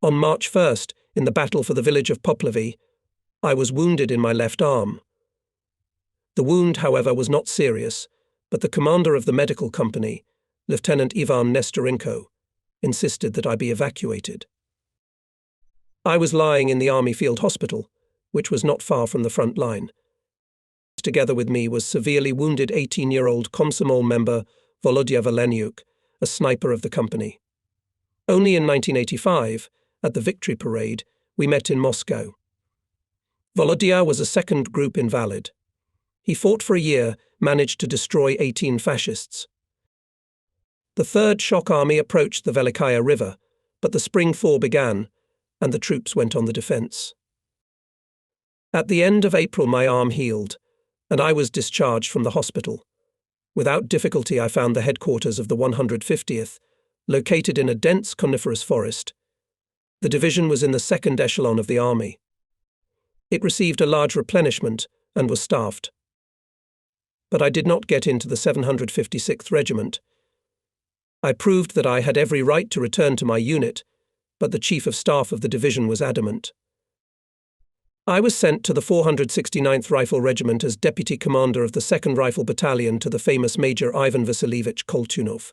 On March 1st, in the battle for the village of Poplavy, I was wounded in my left arm. The wound, however, was not serious, but the commander of the medical company, Lieutenant Ivan Nestorenko, insisted that I be evacuated. I was lying in the Army Field Hospital, which was not far from the front line. Together with me was severely wounded 18-year-old Komsomol member Volodya Valeniuk, a sniper of the company. Only in 1985, at the Victory Parade, we met in Moscow. Volodya was a second group invalid. He fought for a year, managed to destroy 18 fascists. The Third Shock Army approached the Velikaya River, but the spring thaw began, and the troops went on the defense. At the end of April, my arm healed, and I was discharged from the hospital. Without difficulty, I found the headquarters of the 150th, located in a dense coniferous forest. The division was in the second echelon of the army. It received a large replenishment and was staffed. But I did not get into the 756th Regiment. I proved that I had every right to return to my unit, but the Chief of Staff of the division was adamant. I was sent to the 469th Rifle Regiment as Deputy Commander of the 2nd Rifle Battalion to the famous Major Ivan Vasilievich Koltunov.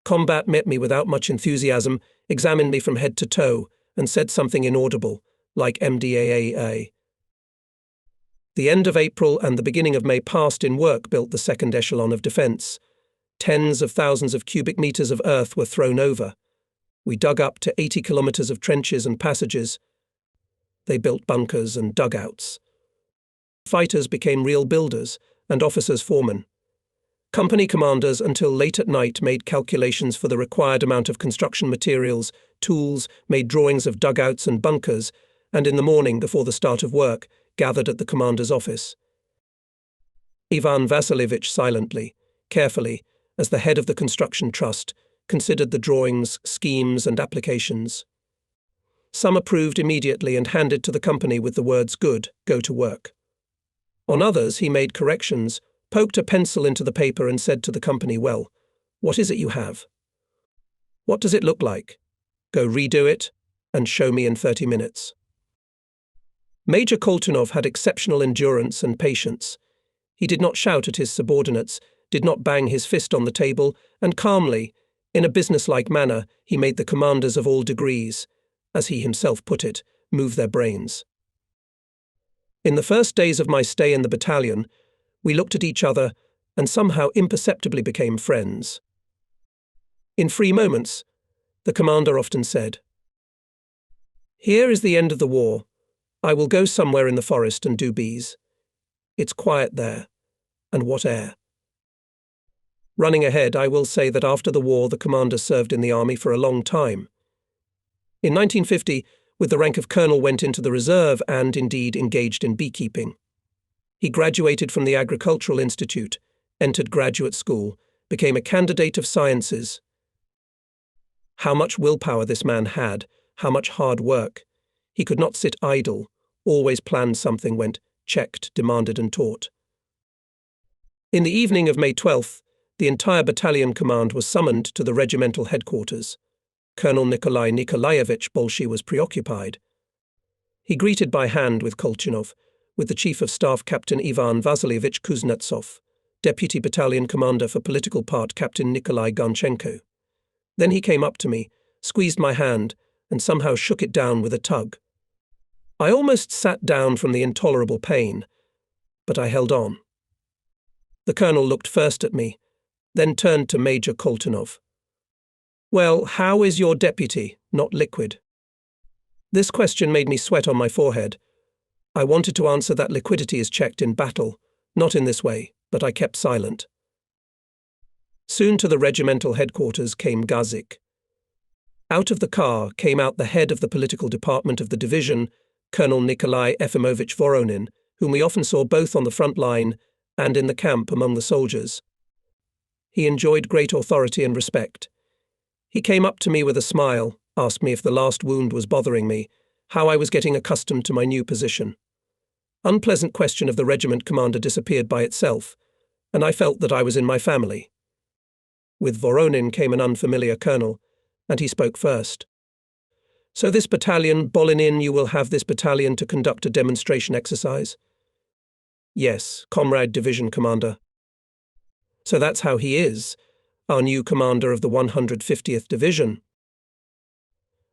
Combat met me without much enthusiasm, examined me from head to toe, and said something inaudible, like MDAAA. The end of April and the beginning of May passed in work built the second echelon of defence. Tens of thousands of cubic meters of earth were thrown over. We dug up to 80 kilometers of trenches and passages. They built bunkers and dugouts. Fighters became real builders and officers foremen. Company commanders until late at night made calculations for the required amount of construction materials, tools, made drawings of dugouts and bunkers, and in the morning before the start of work, gathered at the commander's office. Ivan Vasilievich silently, carefully, as the head of the construction trust, considered the drawings, schemes, and applications. Some approved immediately and handed to the company with the words, "Good, go to work." On others, he made corrections, poked a pencil into the paper and said to the company, "Well, what is it you have? What does it look like? Go redo it and show me in 30 minutes." Major Koltunov had exceptional endurance and patience. He did not shout at his subordinates, did not bang his fist on the table, and calmly, in a businesslike manner, he made the commanders of all degrees, as he himself put it, move their brains. In the first days of my stay in the battalion, we looked at each other and somehow imperceptibly became friends. In free moments, the commander often said, "Here is the end of the war. I will go somewhere in the forest and do bees. It's quiet there, and what air." Running ahead, I will say that after the war, the commander served in the army for a long time. In 1950, with the rank of colonel, went into the reserve and, indeed, engaged in beekeeping. He graduated from the Agricultural Institute, entered graduate school, became a candidate of sciences. How much willpower this man had, how much hard work. He could not sit idle, always planned something, went, checked, demanded and taught. In the evening of May 12th, the entire battalion command was summoned to the regimental headquarters. Colonel Nikolai Nikolaevich Bolshy was preoccupied. He greeted by hand with Koltunov, with the Chief of Staff Captain Ivan Vasilievich Kuznetsov, Deputy Battalion Commander for Political Part Captain Nikolai Gonchenko. Then he came up to me, squeezed my hand, and somehow shook it down with a tug. I almost sat down from the intolerable pain, but I held on. The colonel looked first at me, then turned to Major Koltunov. "Well, how is your deputy, not liquid?" This question made me sweat on my forehead. I wanted to answer that liquidity is checked in battle, not in this way, but I kept silent. Soon to the regimental headquarters came Gazik. Out of the car came out the head of the political department of the division, Colonel Nikolai Efimovich Voronin, whom we often saw both on the front line and in the camp among the soldiers. He enjoyed great authority and respect. He came up to me with a smile, asked me if the last wound was bothering me, how I was getting accustomed to my new position. Unpleasant question of the regiment commander disappeared by itself, and I felt that I was in my family. With Voronin came an unfamiliar colonel, and he spoke first. So this battalion, Bolinin, you will have this battalion to conduct a demonstration exercise? Yes, Comrade Division Commander. So that's how he is, our new commander of the 150th Division.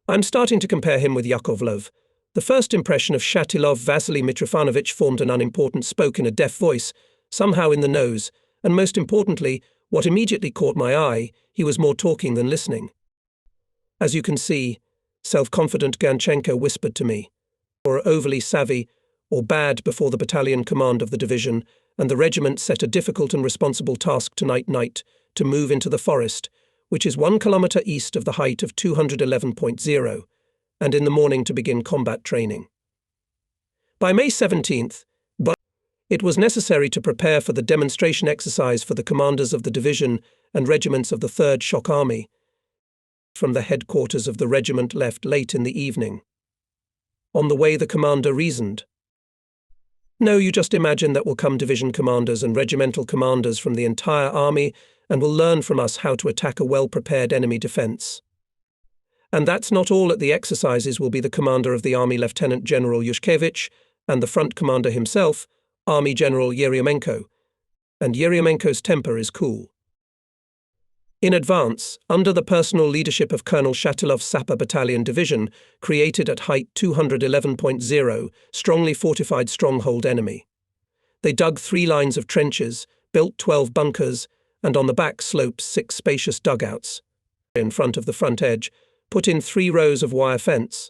I'm starting to compare him with Yakovlev. The first impression of Shatilov Vasily Mitrofanovich formed an unimportant, spoke in a deaf voice, somehow in the nose, and most importantly, what immediately caught my eye, he was more talking than listening. As you can see, self-confident Ganchenko whispered to me, or overly savvy or bad before the battalion command of the division, and the regiment set a difficult and responsible task tonight to move into the forest, which is 1 kilometer east of the height of 211.0, and in the morning to begin combat training. By May 17th, it was necessary to prepare for the demonstration exercise for the commanders of the division and regiments of the 3rd Shock Army. From the headquarters of the regiment left late in the evening. On the way the commander reasoned. No, you just imagine that will come division commanders and regimental commanders from the entire army and will learn from us how to attack a well-prepared enemy defense. And that's not all. At the exercises will be the commander of the army, Lieutenant General Yushkevich, and the front commander himself, Army General Yeryomenko. And Yeryomenko's temper is cool. In advance, under the personal leadership of Colonel Shatilov's Sapper Battalion Division, created at height 211.0, strongly fortified stronghold enemy. They dug 3 lines of trenches, built 12 bunkers, and on the back slopes 6 spacious dugouts. In front of the front edge, put in 3 rows of wire fence,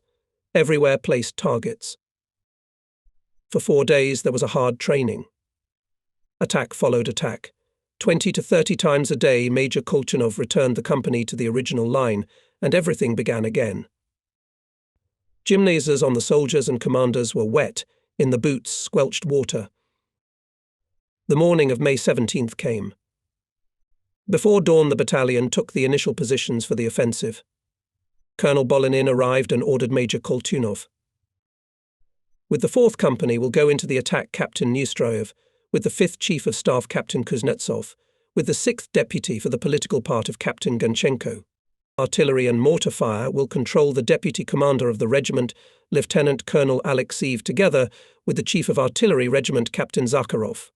everywhere placed targets. For 4 days there was a hard training. Attack followed attack. 20 to 30 times a day, Major Kolchanov returned the company to the original line, and everything began again. Gymnasiums on the soldiers and commanders were wet, in the boots squelched water. The morning of May 17th came. Before dawn the battalion took the initial positions for the offensive. Colonel Bolinin arrived and ordered Major Koltunov. With the 4th Company will go into the attack Captain Neustroyev, with the 5th Chief of Staff Captain Kuznetsov, with the 6th Deputy for the political part of Captain Ganchenko. Artillery and mortar fire will control the Deputy Commander of the regiment, Lieutenant Colonel Alexeyev, together with the Chief of Artillery Regiment Captain Zakharov.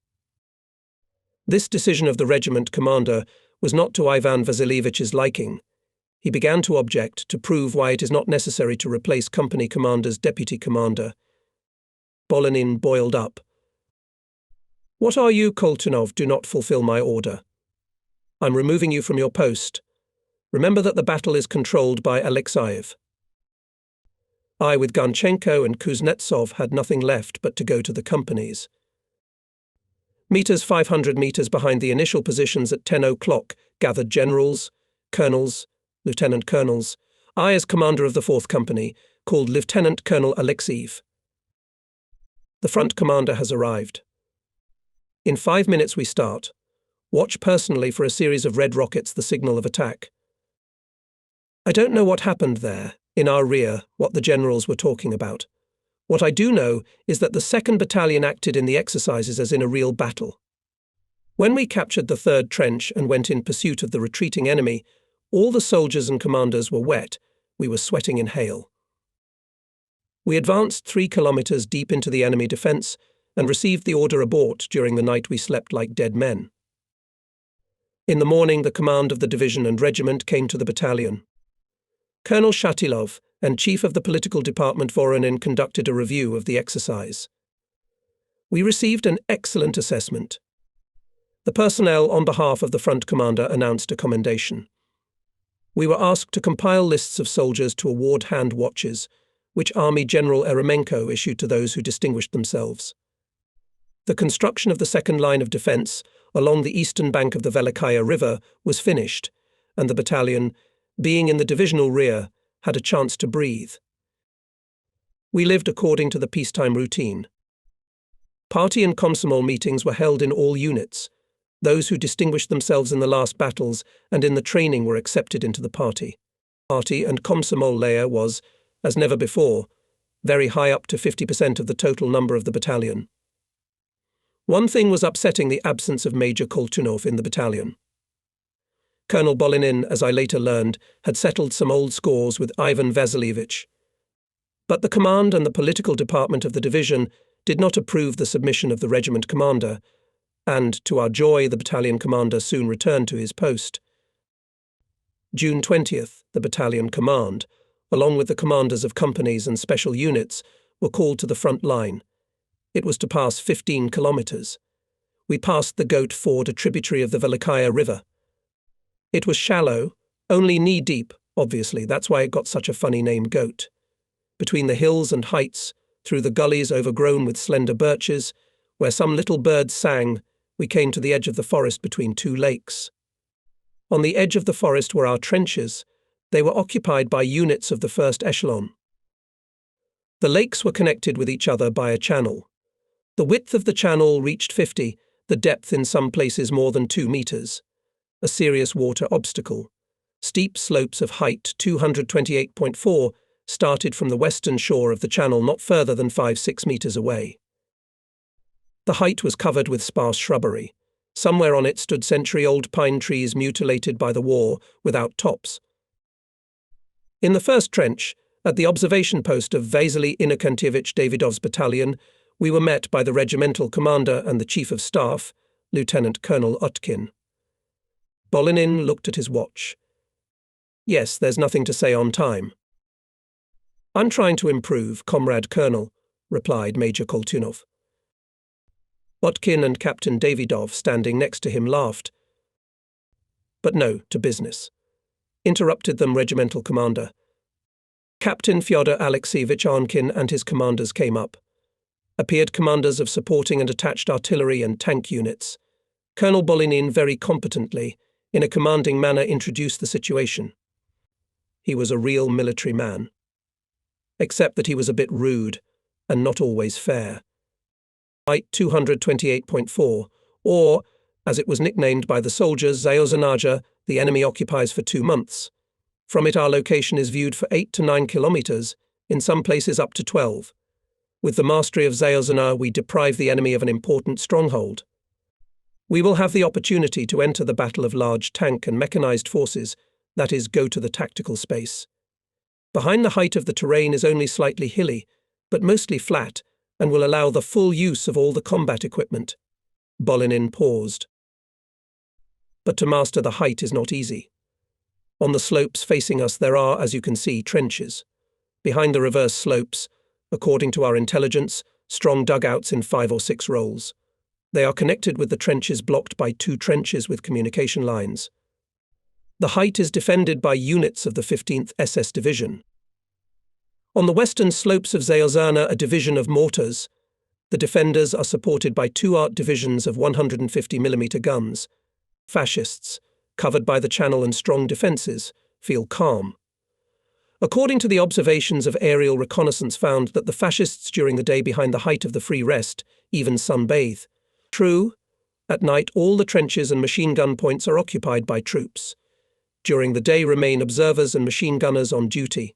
This decision of the regiment commander was not to Ivan Vasilievich's liking. He began to object to prove why it is not necessary to replace company commander's deputy commander. Bolinin boiled up. What are you, Koltunov? Do not fulfill my order. I'm removing you from your post. Remember that the battle is controlled by Alexeyev. I, with Ganchenko and Kuznetsov, had nothing left but to go to the companies. 500 meters behind the initial positions at 10 o'clock, gathered generals, colonels, lieutenant colonels. I, as commander of the 4th Company, called Lieutenant Colonel Alexeyev. The front commander has arrived. In 5 minutes we start. Watch personally for a series of red rockets, the signal of attack. I don't know what happened there, in our rear, what the generals were talking about. What I do know is that the 2nd Battalion acted in the exercises as in a real battle. When we captured the 3rd trench and went in pursuit of the retreating enemy, all the soldiers and commanders were wet. We were sweating in hail. We advanced 3 kilometers deep into the enemy defense and received the order abort. During the night we slept like dead men. In the morning the command of the division and regiment came to the battalion. Colonel Shatilov and Chief of the Political Department Voronin conducted a review of the exercise. We received an excellent assessment. The personnel on behalf of the front commander announced a commendation. We were asked to compile lists of soldiers to award hand watches, which Army General Eremenko issued to those who distinguished themselves. The construction of the 2nd line of defense along the eastern bank of the Velikaya River was finished, and the battalion, being in the divisional rear, had a chance to breathe. We lived according to the peacetime routine. Party and Komsomol meetings were held in all units. Those who distinguished themselves in the last battles and in the training were accepted into the party. Party and Komsomol layer was, as never before, very high, up to 50% of the total number of the battalion. One thing was upsetting: the absence of Major Koltunov in the battalion. Colonel Bolinin, as I later learned, had settled some old scores with Ivan Vasilievich. But the command and the political department of the division did not approve the submission of the regiment commander, and, to our joy, the battalion commander soon returned to his post. June 20th, the battalion command, along with the commanders of companies and special units, were called to the front line. It was to pass 15 kilometers. We passed the Goat Ford, a tributary of the Velikaya River. It was shallow, only knee-deep, obviously, that's why it got such a funny name, Goat. Between the hills and heights, through the gullies overgrown with slender birches, where some little birds sang, we came to the edge of the forest between two lakes. On the edge of the forest were our trenches. They were occupied by units of the first echelon. The lakes were connected with each other by a channel. The width of the channel reached 50, the depth in some places more than 2 meters. A serious water obstacle. Steep slopes of height 228.4 started from the western shore of the channel not further than 5-6 meters away. The height was covered with sparse shrubbery. Somewhere on it stood century-old pine trees mutilated by the war, without tops. In the first trench, at the observation post of Vasily Innokentyevich Davidov's battalion, we were met by the regimental commander and the chief of staff, Lieutenant Colonel Utkin. Bolinin looked at his watch. Yes, there's nothing to say on time. I'm trying to improve, Comrade Colonel, replied Major Koltunov. Utkin and Captain Davidov, standing next to him, laughed. But no, to business. Interrupted them regimental commander. Captain Fyodor Alexeyevich Arnkin and his commanders came up. Appeared commanders of supporting and attached artillery and tank units. Colonel Bolinin very competently, in a commanding manner, introduced the situation. He was a real military man. Except that he was a bit rude, and not always fair. Height 228.4, or, as it was nicknamed by the soldiers, Zaozanaja, the enemy occupies for 2 months. From it our location is viewed for 8 to 9 kilometers, in some places up to 12. With the mastery of Zaozana, we deprive the enemy of an important stronghold. We will have the opportunity to enter the battle of large tank and mechanized forces, that is, go to the tactical space. Behind the height of the terrain is only slightly hilly, but mostly flat, and will allow the full use of all the combat equipment. Bolinin paused. But to master the height is not easy. On the slopes facing us there are, as you can see, trenches. Behind the reverse slopes, according to our intelligence, strong dugouts in 5 or 6 rows. They are connected with the trenches blocked by 2 trenches with communication lines. The height is defended by units of the 15th SS Division. On the western slopes of Zaozana, a division of mortars. The defenders are supported by 2 art divisions of 150mm guns. Fascists, covered by the channel and strong defences, feel calm. According to the observations of aerial reconnaissance found that the fascists during the day behind the height of the free rest, even sunbathe. True, at night all the trenches and machine gun points are occupied by troops. During the day remain observers and machine gunners on duty.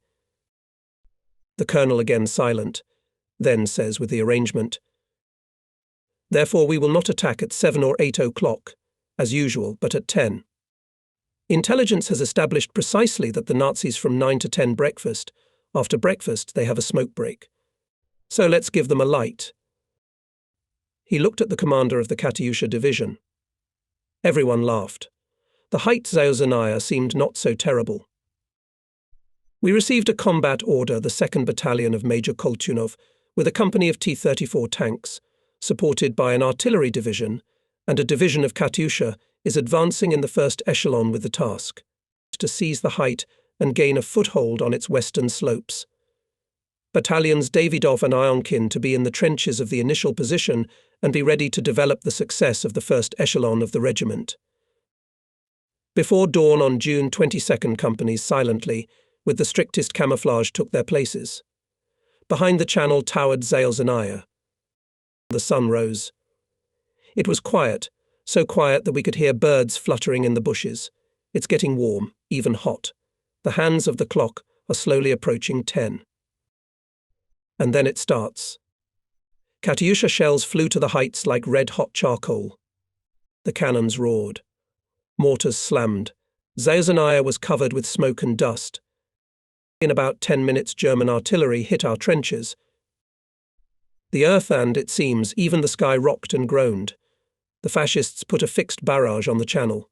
The colonel again silent, then says with the arrangement, "Therefore we will not attack at 7 or 8 o'clock, as usual, but at 10. Intelligence has established precisely that the Nazis from 9 to 10 breakfast. After breakfast they have a smoke break. So let's give them a light." He looked at the commander of the Katyusha division. Everyone laughed. The height Zaozanaya seemed not so terrible. We received a combat order, the 2nd Battalion of Major Koltunov, with a company of T-34 tanks, supported by an artillery division, and a division of Katyusha, is advancing in the first echelon with the task to seize the height and gain a foothold on its western slopes. Battalions Davidov and Ionkin to be in the trenches of the initial position and be ready to develop the success of the first echelon of the regiment. Before dawn on June 22nd, companies silently, with the strictest camouflage, took their places. Behind the channel towered Zaozanaya. The sun rose. It was quiet, so quiet that we could hear birds fluttering in the bushes. It's getting warm, even hot. The hands of the clock are slowly approaching 10. And then it starts. Katyusha shells flew to the heights like red-hot charcoal. The cannons roared. Mortars slammed. Zaozanaya was covered with smoke and dust. In about 10 minutes, German artillery hit our trenches. The earth and, it seems, even the sky rocked and groaned. The fascists put a fixed barrage on the channel.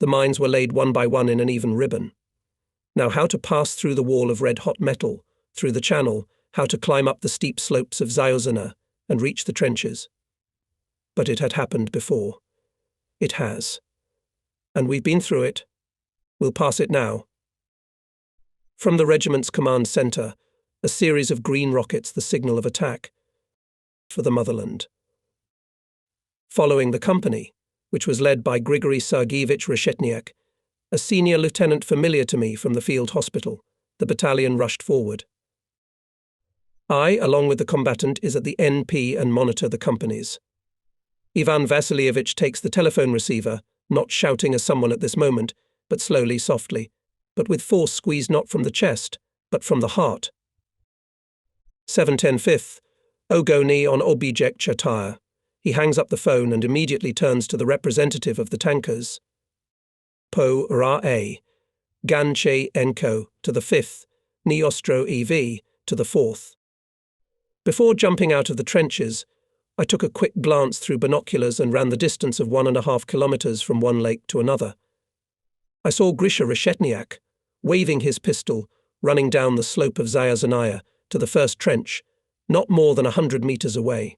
The mines were laid one by one in an even ribbon. Now how to pass through the wall of red-hot metal, through the channel, how to climb up the steep slopes of Zayuzana and reach the trenches. But it had happened before. It has. And we've been through it. We'll pass it now. From the regiment's command centre, a series of green rockets, the signal of attack for the motherland. Following the company, which was led by Grigory Sergeyevich Reshetniak, a senior lieutenant familiar to me from the field hospital, the battalion rushed forward. I, along with the combatant, is at the NP and monitor the companies. Ivan Vasilievich takes the telephone receiver, not shouting as someone at this moment, but slowly, softly, but with force squeezed not from the chest, but from the heart. 710 5th, Ogoni on Object Chataya. He hangs up the phone and immediately turns to the representative of the tankers. Po Ra-A, Ganche Enko to the 5th, Niostro EV to the 4th. Before jumping out of the trenches, I took a quick glance through binoculars and ran the distance of 1.5 kilometers from one lake to another. I saw Grisha Reshetniak, waving his pistol, running down the slope of Zayuzanaya to the first trench, not more than 100 meters away.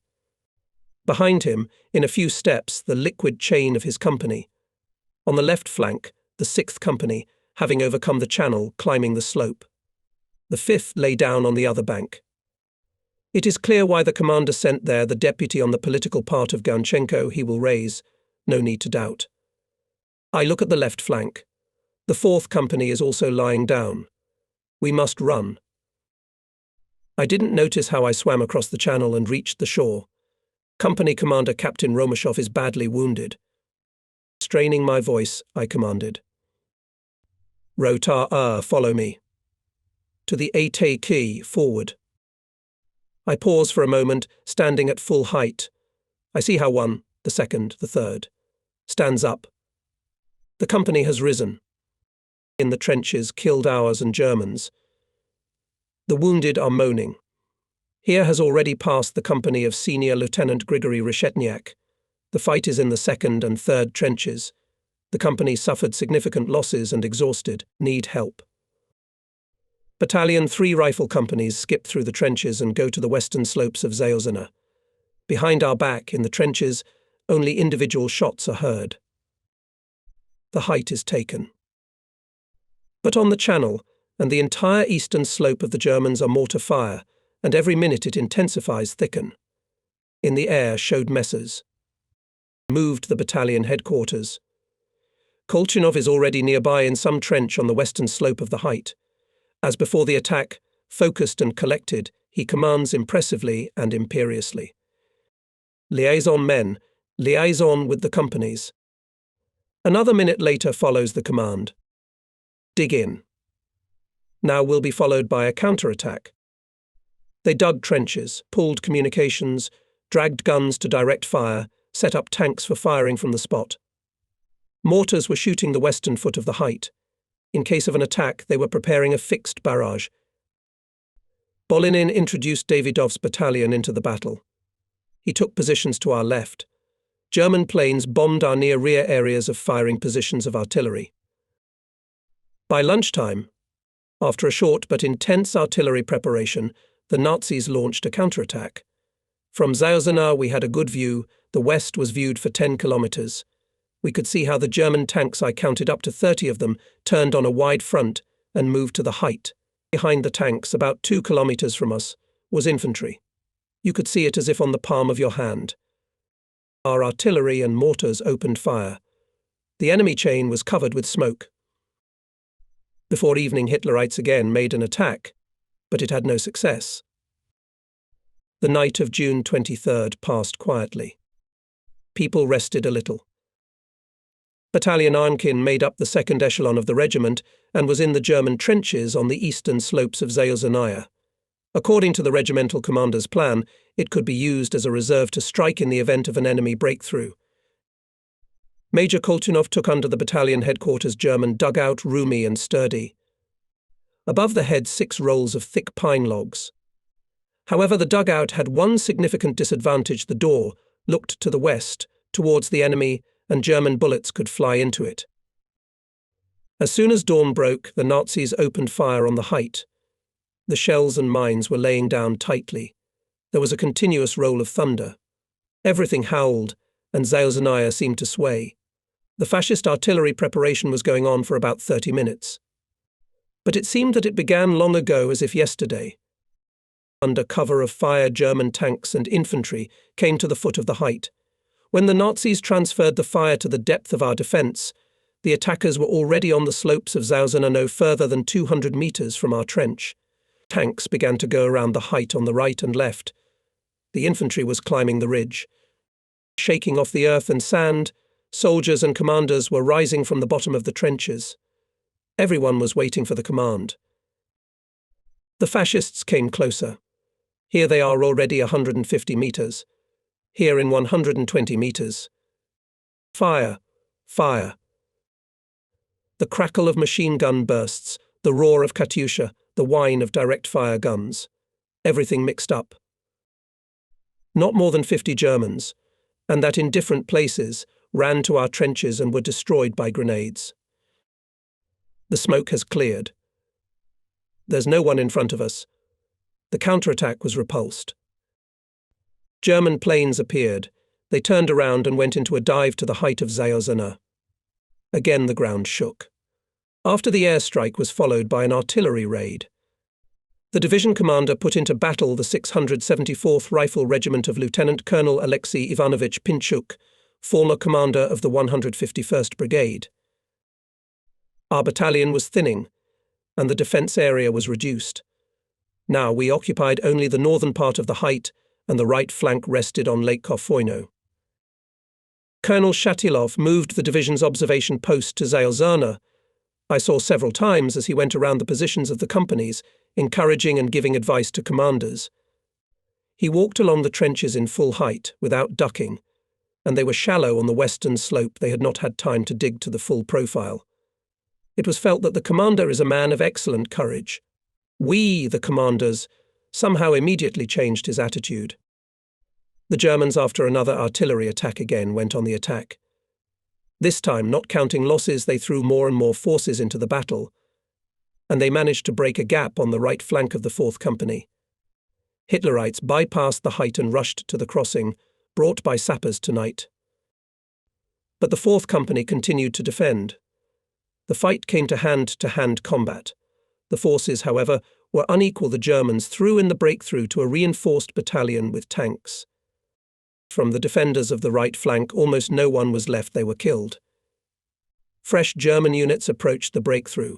Behind him, in a few steps, the liquid chain of his company. On the left flank, the 6th Company, having overcome the channel, climbing the slope. The 5th lay down on the other bank. It is clear why the commander sent there the deputy on the political part of Ganchenko he will raise, no need to doubt. I look at the left flank. The 4th Company is also lying down. We must run. I didn't notice how I swam across the channel and reached the shore. Company Commander Captain Romashov is badly wounded. Straining my voice, I commanded. Rotar, follow me. To the Ataki, forward. I pause for a moment, standing at full height. I see how one, the 2nd, the 3rd, stands up. The company has risen. In the trenches, killed ours and Germans. The wounded are moaning. Here has already passed the company of Senior Lieutenant Grigory Reshetniak. The fight is in the 2nd and 3rd trenches. The company suffered significant losses and exhausted, need help. Battalion 3 rifle companies skip through the trenches and go to the western slopes of Zayuzana. Behind our back, in the trenches, only individual shots are heard. The height is taken. But on the channel, and the entire eastern slope of the Germans are mortar fire, and every minute it intensifies, thicken. In the air showed Messers. Moved the battalion headquarters. Kolchinov is already nearby in some trench on the western slope of the height. As before the attack, focused and collected, he commands impressively and imperiously. Liaison men, liaison with the companies. Another minute later follows the command. Dig in. Now will be followed by a counterattack. They dug trenches, pulled communications, dragged guns to direct fire, set up tanks for firing from the spot. Mortars were shooting the western foot of the height. In case of an attack, they were preparing a fixed barrage. Bolinin introduced Davidov's battalion into the battle. He took positions to our left. German planes bombed our near-rear areas of firing positions of artillery. By lunchtime, after a short but intense artillery preparation, the Nazis launched a counterattack. From Zayuzana we had a good view. The west was viewed for 10 kilometers. We could see how the German tanks, I counted up to 30 of them, turned on a wide front and moved to the height. Behind the tanks, about 2 kilometers from us, was infantry. You could see it as if on the palm of your hand. Our artillery and mortars opened fire. The enemy chain was covered with smoke. Before evening, Hitlerites again made an attack, but it had no success. The night of June 23rd passed quietly. People rested a little. Battalion Arnkin made up the second echelon of the regiment and was in the German trenches on the eastern slopes of Zayuzanaya. According to the regimental commander's plan, it could be used as a reserve to strike in the event of an enemy breakthrough. Major Kolchinov took under the battalion headquarters German dugout, roomy and sturdy. Above the head 6 rolls of thick pine logs. However, the dugout had one significant disadvantage: the door looked to the west, towards the enemy, and German bullets could fly into it. As soon as dawn broke, the Nazis opened fire on the height. The shells and mines were laying down tightly. There was a continuous roll of thunder. Everything howled, and Zaoznaya seemed to sway. The fascist artillery preparation was going on for about 30 minutes. But it seemed that it began long ago, as if yesterday. Under cover of fire, German tanks and infantry came to the foot of the height. When the Nazis transferred the fire to the depth of our defence, the attackers were already on the slopes of Zaoznaya, no further than 200 metres from our trench. Tanks began to go around the height on the right and left. The infantry was climbing the ridge. Shaking off the earth and sand, soldiers and commanders were rising from the bottom of the trenches. Everyone was waiting for the command. The fascists came closer. Here they are, already 150 metres. Here in 120 metres. Fire! Fire! The crackle of machine gun bursts, the roar of Katyusha, the whine of direct-fire guns. Everything mixed up. Not more than 50 Germans, and that in different places, ran to our trenches and were destroyed by grenades. The smoke has cleared. There's no one in front of us. The counterattack was repulsed. German planes appeared. They turned around and went into a dive to the height of Zaoznaya. Again the ground shook. After the airstrike was followed by an artillery raid. The division commander put into battle the 674th Rifle Regiment of Lieutenant Colonel Alexei Ivanovich Pinchuk, former commander of the 151st Brigade. Our battalion was thinning, and the defence area was reduced. Now we occupied only the northern part of the height, and the right flank rested on Lake Kofoino. Colonel Shatilov moved the division's observation post to Zaoznaya. I saw several times as he went around the positions of the companies, encouraging and giving advice to commanders. He walked along the trenches in full height, without ducking, and they were shallow on the western slope. They had not had time to dig to the full profile. It was felt that the commander is a man of excellent courage. We, the commanders, somehow immediately changed his attitude. The Germans, after another artillery attack again, went on the attack. This time, not counting losses, they threw more and more forces into the battle, and they managed to break a gap on the right flank of the 4th Company. Hitlerites bypassed the height and rushed to the crossing, brought by sappers tonight. But the 4th Company continued to defend. The fight came to hand-to-hand combat. The forces, however, were unequal. The Germans threw in the breakthrough to a reinforced battalion with tanks. From the defenders of the right flank, almost no one was left. They were killed. Fresh German units approached the breakthrough.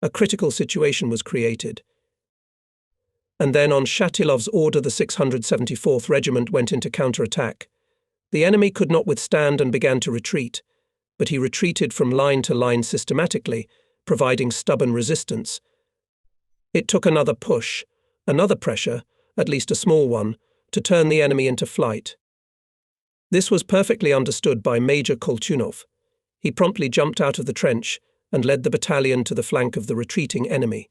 A critical situation was created. And then, on Shatilov's order, the 674th Regiment went into counterattack. The enemy could not withstand and began to retreat, but he retreated from line to line systematically, providing stubborn resistance. It took another push, another pressure, at least a small one, to turn the enemy into flight. This was perfectly understood by Major Koltunov. He promptly jumped out of the trench and led the battalion to the flank of the retreating enemy.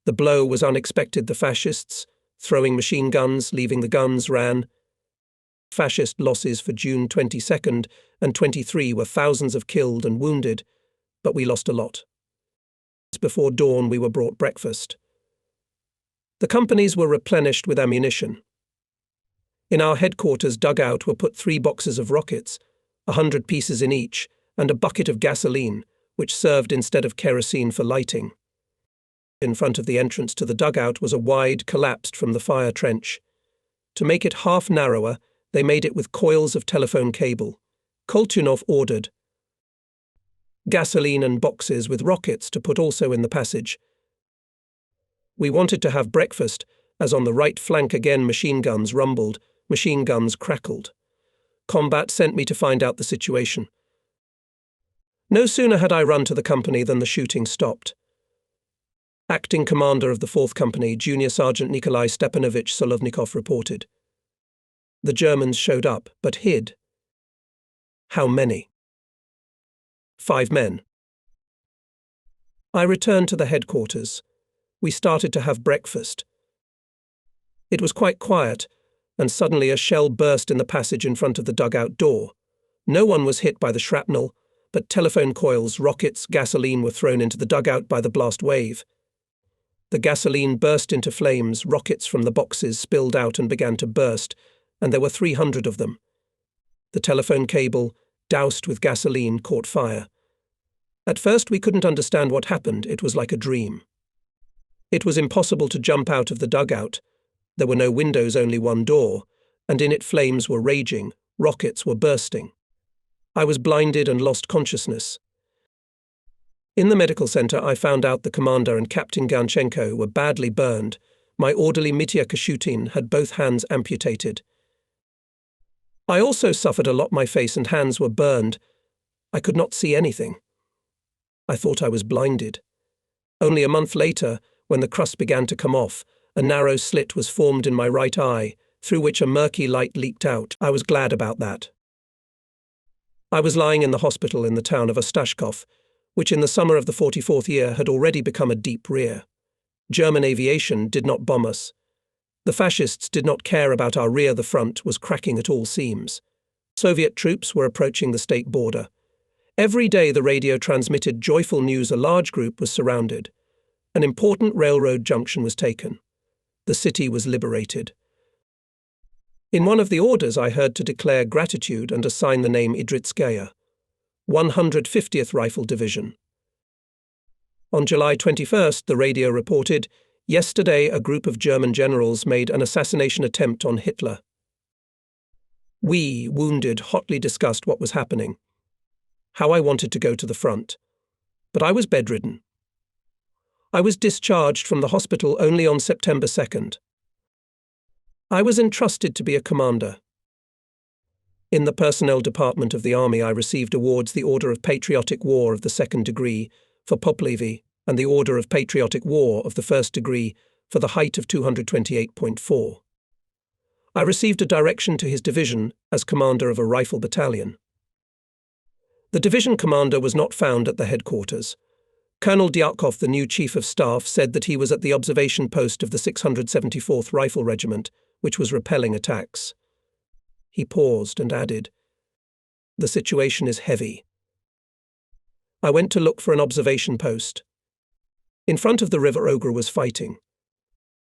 The blow was unexpected. The fascists, throwing machine guns, leaving the guns, ran. Fascist losses for June 22nd and 23 were thousands of killed and wounded, but we lost a lot. Before dawn we were brought breakfast. The companies were replenished with ammunition. In our headquarters dugout were put 3 boxes of rockets, 100 pieces in each, and a bucket of gasoline, which served instead of kerosene for lighting. In front of the entrance to the dugout was a wide, collapsed from the fire trench. To make it half narrower, they made it with coils of telephone cable. Koltunov ordered gasoline and boxes with rockets to put also in the passage. We wanted to have breakfast, as on the right flank again machine guns rumbled, machine guns crackled. Combat sent me to find out the situation. No sooner had I run to the company than the shooting stopped. Acting commander of the 4th Company, Junior Sergeant Nikolai Stepanovich Solovnikov, reported. The Germans showed up, but hid. How many? 5 men. I returned to the headquarters. We started to have breakfast. It was quite quiet, and suddenly a shell burst in the passage in front of the dugout door. No one was hit by the shrapnel, but telephone coils, rockets, gasoline were thrown into the dugout by the blast wave. The gasoline burst into flames, rockets from the boxes spilled out and began to burst, and there were 300 of them. The telephone cable, doused with gasoline, caught fire. At first we couldn't understand what happened. It was like a dream. It was impossible to jump out of the dugout. There were no windows, only one door, and in it flames were raging, rockets were bursting. I was blinded and lost consciousness. In the medical center, I found out the commander and Captain Ganchenko were badly burned. My orderly Mitya Kashutin had both hands amputated. I also suffered a lot. My face and hands were burned. I could not see anything. I thought I was blinded. Only a month later, when the crust began to come off, a narrow slit was formed in my right eye, through which a murky light leaked out. I was glad about that. I was lying in the hospital in the town of Ostashkov, which in the summer of the 44th year had already become a deep rear. German aviation did not bomb us. The fascists did not care about our rear. The front was cracking at all seams. Soviet troops were approaching the state border. Every day the radio transmitted joyful news. A large group was surrounded. An important railroad junction was taken. The city was liberated. In one of the orders I heard to declare gratitude and assign the name Idritskaya, 150th Rifle Division. On July 21st, the radio reported, yesterday a group of German generals made an assassination attempt on Hitler. We, wounded, hotly discussed what was happening. How I wanted to go to the front. But I was bedridden. I was discharged from the hospital only on September 2nd. I was entrusted to be a commander. In the personnel department of the army, I received awards: the Order of Patriotic War of the 2nd degree for Poplevy and the Order of Patriotic War of the 1st degree for the height of 228.4. I received a direction to his division as commander of a rifle battalion. The division commander was not found at the headquarters. Colonel Dyakov, the new chief of staff, said that he was at the observation post of the 674th Rifle Regiment, which was repelling attacks. He paused and added, "The situation is heavy." I went to look for an observation post. In front of the river Ogra was fighting.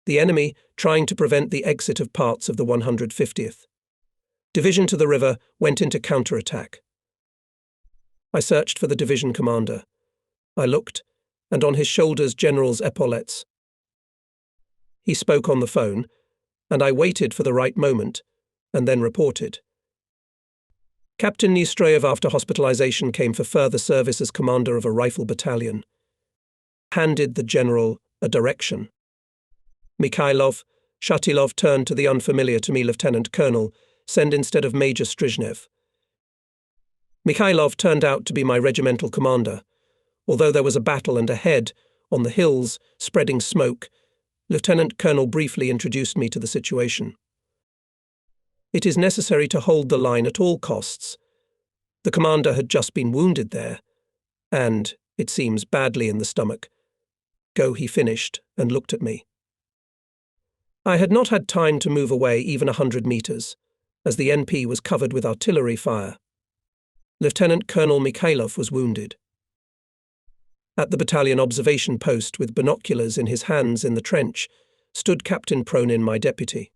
The enemy trying to prevent the exit of parts of the 150th. Division to the river went into counterattack. I searched for the division commander. I looked, and on his shoulders general's epaulettes. He spoke on the phone, and I waited for the right moment, and then reported. Captain Nestroyev, after hospitalization, came for further service as commander of a rifle battalion. Handed the general a direction. Mikhailov, Shatilov turned to the unfamiliar to me Lieutenant Colonel, send instead of Major Strizhnev. Mikhailov turned out to be my regimental commander. Although there was a battle and ahead, on the hills, spreading smoke, Lieutenant Colonel briefly introduced me to the situation. It is necessary to hold the line at all costs. The commander had just been wounded there, and, it seems, badly in the stomach. Go, he finished, and looked at me. I had not had time to move away even 100 meters, as the NP was covered with artillery fire. Lieutenant Colonel Mikhailov was wounded. At the battalion observation post, with binoculars in his hands in the trench, stood Captain Pronin, my deputy.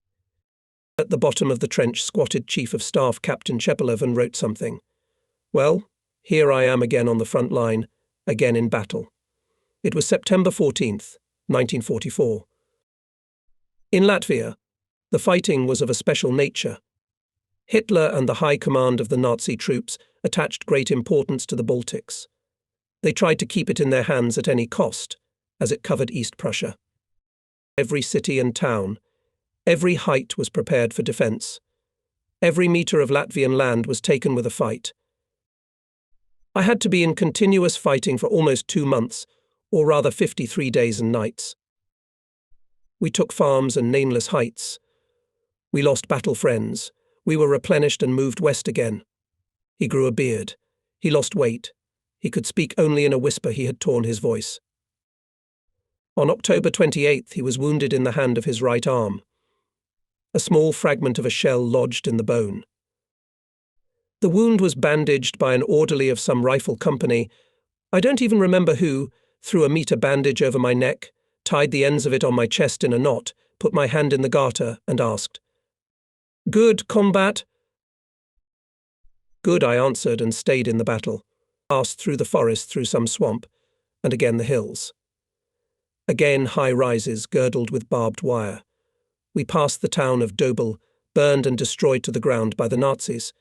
At the bottom of the trench squatted Chief of Staff Captain Chepelev and wrote something. Well, here I am again on the front line, again in battle. It was September 14th, 1944. In Latvia, the fighting was of a special nature. Hitler and the high command of the Nazi troops attached great importance to the Baltics. They tried to keep it in their hands at any cost, as it covered East Prussia. Every city and town, every height was prepared for defence. Every metre of Latvian land was taken with a fight. I had to be in continuous fighting for almost 2 months, or rather 53 days and nights. We took farms and nameless heights. We lost battle friends. We were replenished and moved west again. He grew a beard. He lost weight. He could speak only in a whisper. He had torn his voice. On October 28th, he was wounded in the hand of his right arm. A small fragment of a shell lodged in the bone. The wound was bandaged by an orderly of some rifle company. I don't even remember who, threw a meter bandage over my neck, tied the ends of it on my chest in a knot, put my hand in the garter, and asked, "Good combat?" "Good," I answered, and stayed in the battle. Passed through the forest, through some swamp, and again the hills. Again high rises girdled with barbed wire. We passed the town of Dobel, burned and destroyed to the ground by the Nazis,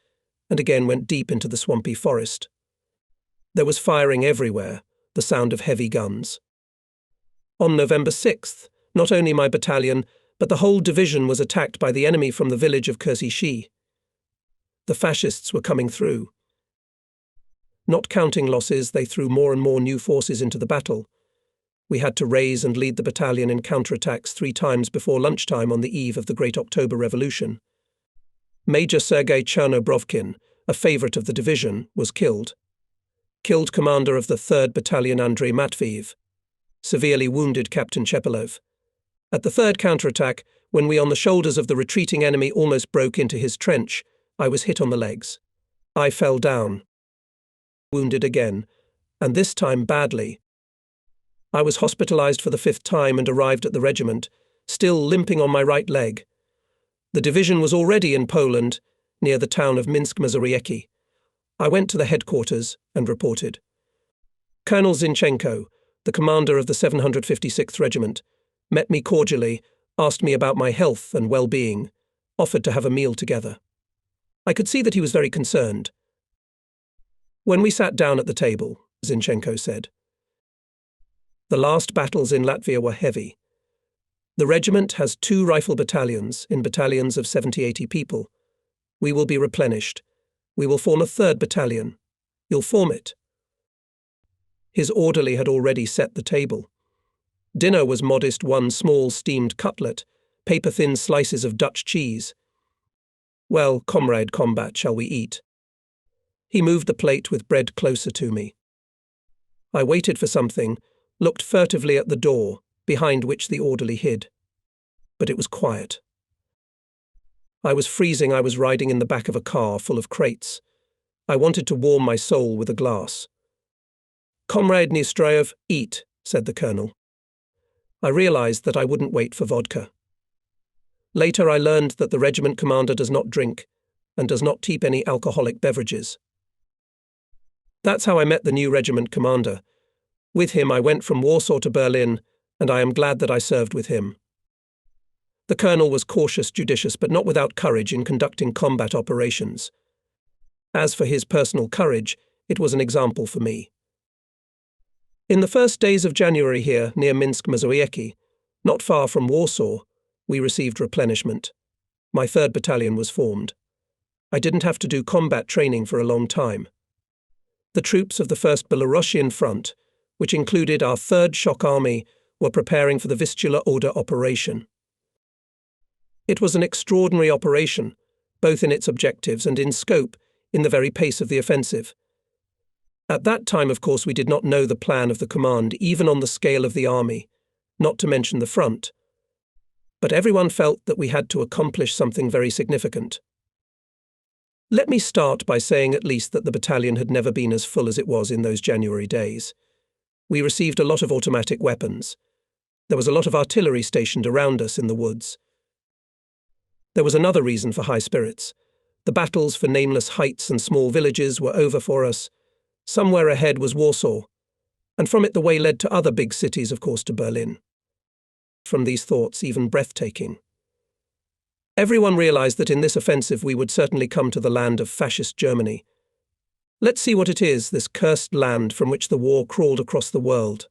and again went deep into the swampy forest. There was firing everywhere, the sound of heavy guns. On November 6th, not only my battalion, but the whole division was attacked by the enemy from the village of Kursy. The fascists were coming through. Not counting losses, they threw more and more new forces into the battle. We had to raise and lead the battalion in counterattacks 3 times before lunchtime on the eve of the Great October Revolution. Major Sergei Chernobrovkin, a favourite of the division, was killed. Killed commander of the 3rd Battalion Andrei Matveyev. Severely wounded Captain Chepelov. At the 3rd counterattack, when we on the shoulders of the retreating enemy almost broke into his trench, I was hit on the legs. I fell down. Wounded again, and this time badly. I was hospitalized for the 5th time and arrived at the regiment, still limping on my right leg. The division was already in Poland, near the town of Minsk-Mazowiecki. I went to the headquarters and reported. Colonel Zinchenko, the commander of the 756th Regiment, met me cordially, asked me about my health and well-being, offered to have a meal together. I could see that he was very concerned. When we sat down at the table, Zinchenko said, "The last battles in Latvia were heavy. The regiment has 2 rifle battalions in battalions of 70-80 people. We will be replenished. We will form a 3rd battalion. You'll form it." His orderly had already set the table. Dinner was modest 1 small steamed cutlet, paper-thin slices of Dutch cheese. "Well, comrade combat, shall we eat?" He moved the plate with bread closer to me. I waited for something, looked furtively at the door, behind which the orderly hid. But it was quiet. I was freezing. I was riding in the back of a car full of crates. I wanted to warm my soul with a glass. "Comrade Nestrayev, eat," said the colonel. I realized that I wouldn't wait for vodka. Later I learned that the regiment commander does not drink and does not keep any alcoholic beverages. That's how I met the new regiment commander. With him I went from Warsaw to Berlin, and I am glad that I served with him. The colonel was cautious, judicious, but not without courage in conducting combat operations. As for his personal courage, it was an example for me. In the first days of January here, near Minsk-Mazowiecki, not far from Warsaw, we received replenishment. My 3rd battalion was formed. I didn't have to do combat training for a long time. The troops of the 1st Belarusian Front, which included our 3rd Shock Army, were preparing for the Vistula Oder operation. It was an extraordinary operation, both in its objectives and in scope, in the very pace of the offensive. At that time, of course, we did not know the plan of the command, even on the scale of the army, not to mention the front. But everyone felt that we had to accomplish something very significant. Let me start by saying at least that the battalion had never been as full as it was in those January days. We received a lot of automatic weapons. There was a lot of artillery stationed around us in the woods. There was another reason for high spirits. The battles for nameless heights and small villages were over for us. Somewhere ahead was Warsaw, and from it the way led to other big cities, of course, to Berlin. From these thoughts, even breathtaking. Everyone realized that in this offensive we would certainly come to the land of fascist Germany. Let's see what it is, this cursed land from which the war crawled across the world.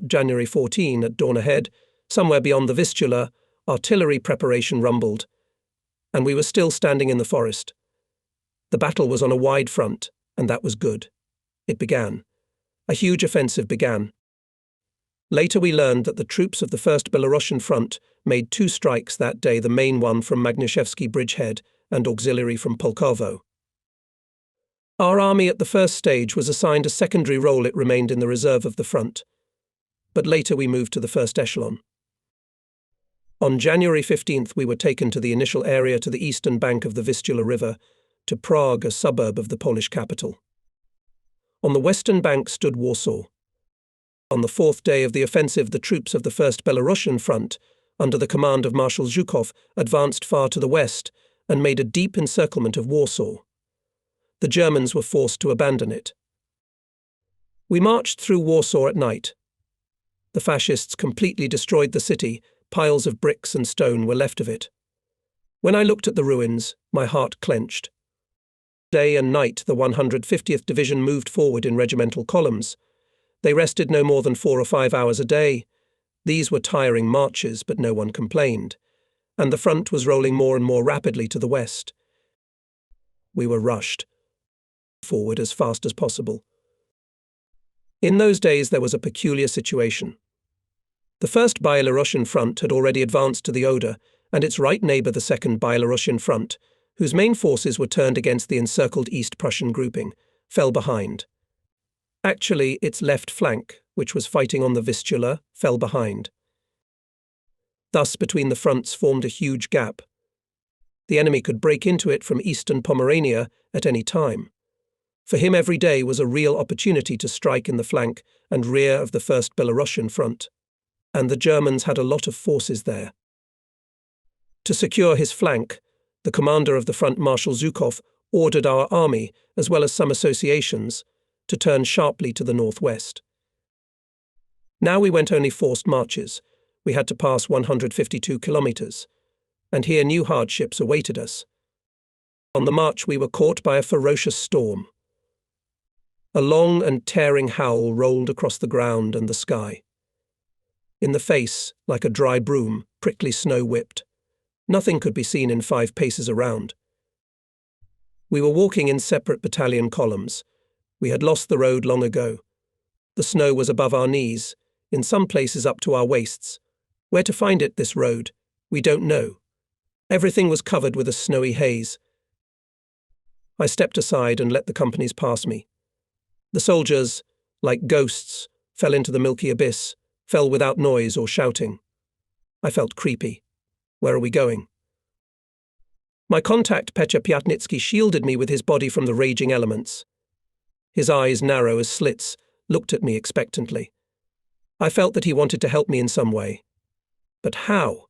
January 14, at dawn ahead, somewhere beyond the Vistula, artillery preparation rumbled, and we were still standing in the forest. The battle was on a wide front, and that was good. It began. A huge offensive began. Later we learned that the troops of the 1st Belarusian Front made 2 strikes that day, the main one from Magniszewski Bridgehead and auxiliary from Pulkovo. Our army at the first stage was assigned a secondary role. It remained in the reserve of the front. but later we moved to the first echelon. On January 15th, we were taken to the initial area to the eastern bank of the Vistula River, to Prague, a suburb of the Polish capital. On the western bank stood Warsaw. On the fourth day of the offensive, the troops of the First Belarusian Front, under the command of Marshal Zhukov, advanced far to the west and made a deep encirclement of Warsaw. The Germans were forced to abandon it. We marched through Warsaw at night. The fascists completely destroyed the city. Piles of bricks and stone were left of it. When I looked at the ruins, my heart clenched. Day and night, the 150th Division moved forward in regimental columns. They rested no more than 4 or 5 hours a day. These were tiring marches, but no one complained, and the front was rolling more and more rapidly to the west. We were rushed forward as fast as possible. In those days, there was a peculiar situation. The First Belarusian Front had already advanced to the Oder, and its right neighbour, the Second Belarusian Front, whose main forces were turned against the encircled East Prussian grouping, fell behind. Actually, its left flank, which was fighting on the Vistula, fell behind. Thus, between the fronts formed a huge gap. The enemy could break into it from eastern Pomerania at any time. For him, every day was a real opportunity to strike in the flank and rear of the First Belarusian Front. And the Germans had a lot of forces there. To secure his flank, the commander of the front, Marshal Zhukov, ordered our army, as well as some associations, to turn sharply to the northwest. Now we went only forced marches. We had to pass 152 kilometers, and here new hardships awaited us. On the march we were caught by a ferocious storm. A long and tearing howl rolled across the ground and the sky. In the face, like a dry broom, prickly snow whipped. Nothing could be seen in 5 paces around. We were walking in separate battalion columns. We had lost the road long ago. The snow was above our knees, in some places up to our waists. Where to find it, this road, we don't know. Everything was covered with a snowy haze. I stepped aside and let the companies pass me. The soldiers, like ghosts, fell into the milky abyss, fell without noise or shouting. I felt creepy. Where are we going? My contact, Petya Pyatnitsky, shielded me with his body from the raging elements. His eyes, narrow as slits, looked at me expectantly. I felt that he wanted to help me in some way. But how?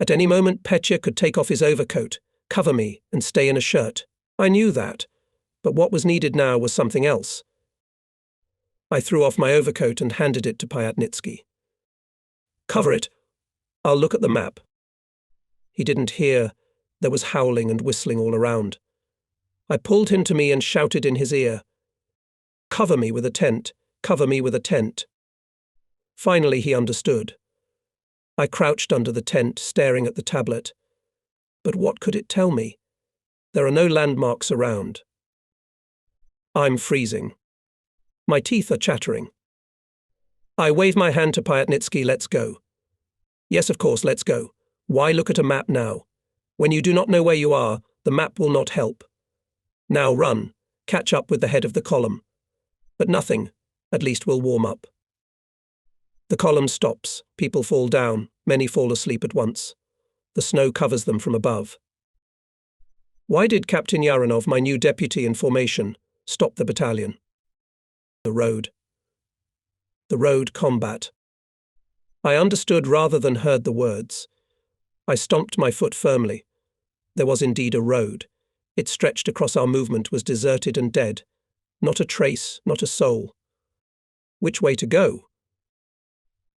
At any moment, Petya could take off his overcoat, cover me, and stay in a shirt. I knew that, but what was needed now was something else. I threw off my overcoat and handed it to Pyatnitsky. Cover it. I'll look at the map. He didn't hear. There was howling and whistling all around. I pulled him to me and shouted in his ear, "Cover me with a tent. Cover me with a tent." Finally he understood. I crouched under the tent, staring at the tablet. But what could it tell me? There are no landmarks around. I'm freezing. My teeth are chattering. I wave my hand to Pyatnitsky. Let's go. Yes, of course, let's go. Why look at a map now? When you do not know where you are, the map will not help. Now run. Catch up with the head of the column. But nothing. At least we'll warm up. The column stops. People fall down. Many fall asleep at once. The snow covers them from above. Why did Captain Yaranov, my new deputy in formation, stop the battalion? The road. The road combat. I understood rather than heard the words. I stomped my foot firmly. There was indeed a road. It stretched across our movement, was deserted and dead. Not a trace, not a soul. Which way to go?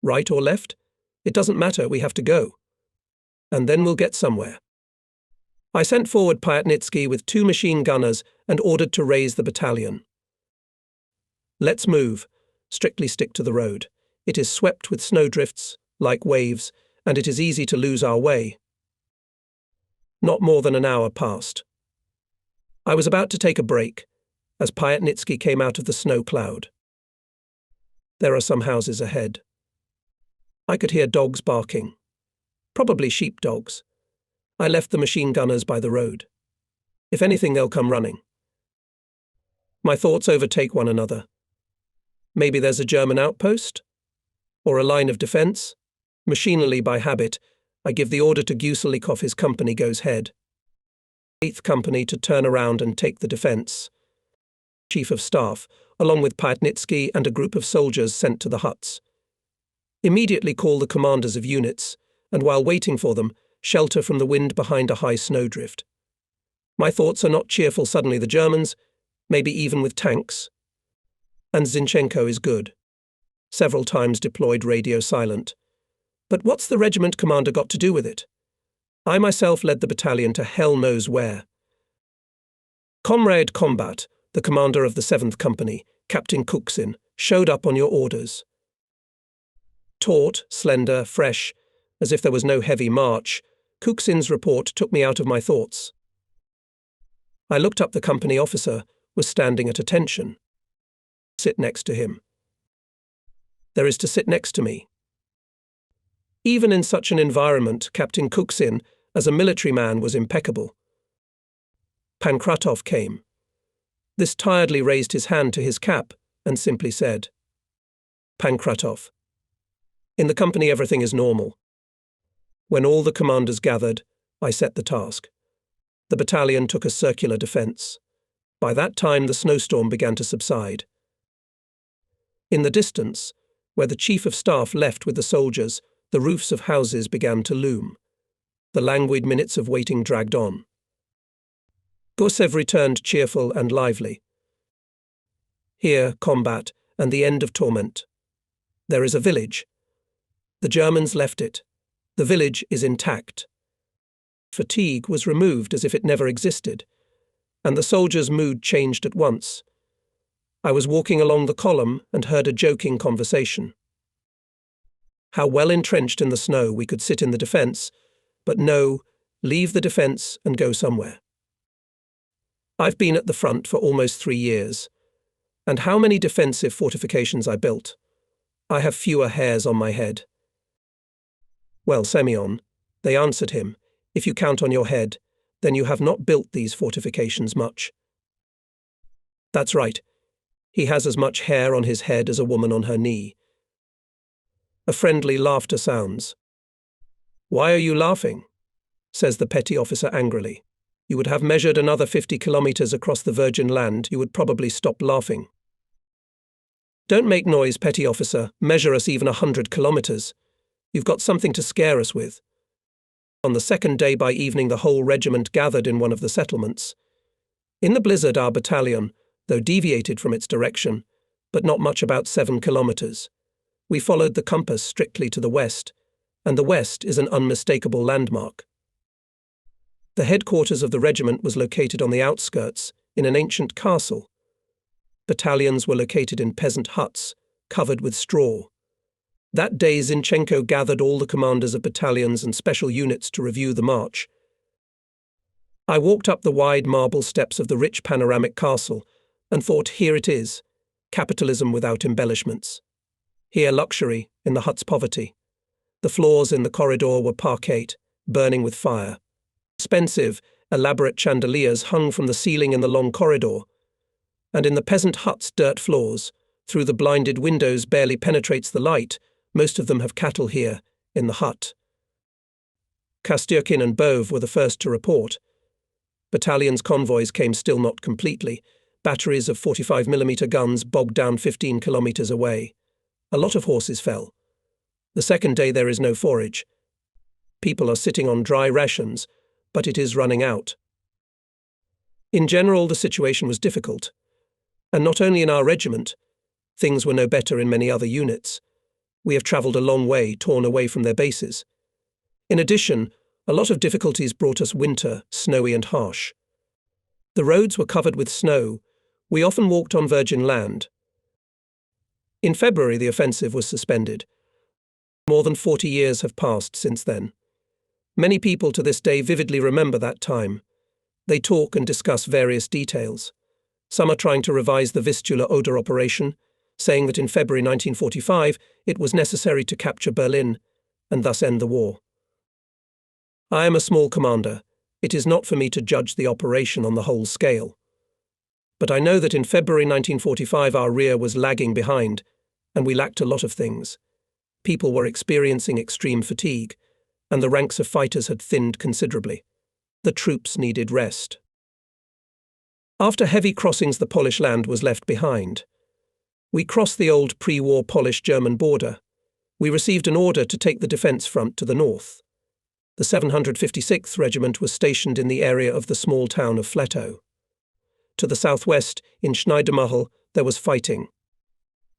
Right or left? It doesn't matter, we have to go. And then we'll get somewhere. I sent forward Pyatnitsky with 2 machine gunners and ordered to raise the battalion. Let's move. Strictly stick to the road. It is swept with snowdrifts, like waves, and it is easy to lose our way. Not more than an hour passed. I was about to take a break, as Pyatnitsky came out of the snow cloud. There are some houses ahead. I could hear dogs barking. Probably sheep dogs. I left the machine gunners by the road. If anything, they'll come running. My thoughts overtake one another. Maybe there's a German outpost? Or a line of defence? Machinally by habit, I give the order to Guselikov, his company goes head. 8th Company to turn around and take the defence. Chief of Staff, along with Pyatnitsky and a group of soldiers sent to the huts. Immediately call the commanders of units, and while waiting for them, shelter from the wind behind a high snowdrift. My thoughts are not cheerful. Suddenly the Germans, maybe even with tanks. And Zinchenko is good. Several times deployed radio silent. But what's the regiment commander got to do with it? I myself led the battalion to hell knows where. Comrade Combat, the commander of the 7th Company, Captain Kuksin, showed up on your orders. Taut, slender, fresh, as if there was no heavy march, Kuksin's report took me out of my thoughts. I looked up. The company officer was standing at attention. Sit next to him. There is to sit next to me. Even in such an environment, Captain Kuksin, as a military man, was impeccable. Pankratov came. This tiredly raised his hand to his cap and simply said, Pankratov. In the company everything is normal. When all the commanders gathered, I set the task. The battalion took a circular defence. By that time the snowstorm began to subside. In the distance, where the Chief of Staff left with the soldiers, the roofs of houses began to loom. The languid minutes of waiting dragged on. Gusev returned cheerful and lively. Here, combat and the end of torment. There is a village. The Germans left it. The village is intact. Fatigue was removed as if it never existed, and the soldiers' mood changed at once. I was walking along the column and heard a joking conversation. How well entrenched in the snow we could sit in the defence, but no, leave the defence and go somewhere. I've been at the front for almost 3 years, and how many defensive fortifications I built. I have fewer hairs on my head. Well, Semyon, they answered him, if you count on your head, then you have not built these fortifications much. That's right. He has as much hair on his head as a woman on her knee. A friendly laughter sounds. Why are you laughing? Says the petty officer angrily. You would have measured another 50 kilometers across the virgin land, you would probably stop laughing. Don't make noise, petty officer. Measure us even 100 kilometers. You've got something to scare us with. On the 2nd day by evening the whole regiment gathered in one of the settlements. In the blizzard our battalion, though deviated from its direction, but not much, about 7 kilometers. We followed the compass strictly to the west, and the west is an unmistakable landmark. The headquarters of the regiment was located on the outskirts, in an ancient castle. Battalions were located in peasant huts, covered with straw. That day Zinchenko gathered all the commanders of battalions and special units to review the march. I walked up the wide marble steps of the rich panoramic castle and thought, here it is, capitalism without embellishments. Here luxury, in the hut's poverty. The floors in the corridor were parquet, burning with fire. Expensive, elaborate chandeliers hung from the ceiling in the long corridor, and in the peasant hut's dirt floors, through the blinded windows barely penetrates the light. Most of them have cattle here, in the hut. Kostyrkin and Bove were the first to report. Battalion's convoys came still not completely. Batteries of 45mm guns bogged down 15 kilometers away. A lot of horses fell. The 2nd day there is no forage. People are sitting on dry rations, but it is running out. In general, the situation was difficult. And not only in our regiment. Things were no better in many other units. We have travelled a long way, torn away from their bases. In addition, a lot of difficulties brought us winter, snowy and harsh. The roads were covered with snow. We often walked on virgin land. In February, the offensive was suspended. More than 40 years have passed since then. Many people to this day vividly remember that time. They talk and discuss various details. Some are trying to revise the Vistula Oder operation, saying that in February 1945 it was necessary to capture Berlin and thus end the war. I am a small commander. It is not for me to judge the operation on the whole scale. But I know that in February 1945 our rear was lagging behind, and we lacked a lot of things. People were experiencing extreme fatigue, and the ranks of fighters had thinned considerably. The troops needed rest. After heavy crossings, the Polish land was left behind. We crossed the old pre-war Polish-German border. We received an order to take the defence front to the north. The 756th Regiment was stationed in the area of the small town of Fletow. To the southwest, in Schneidermahl, there was fighting.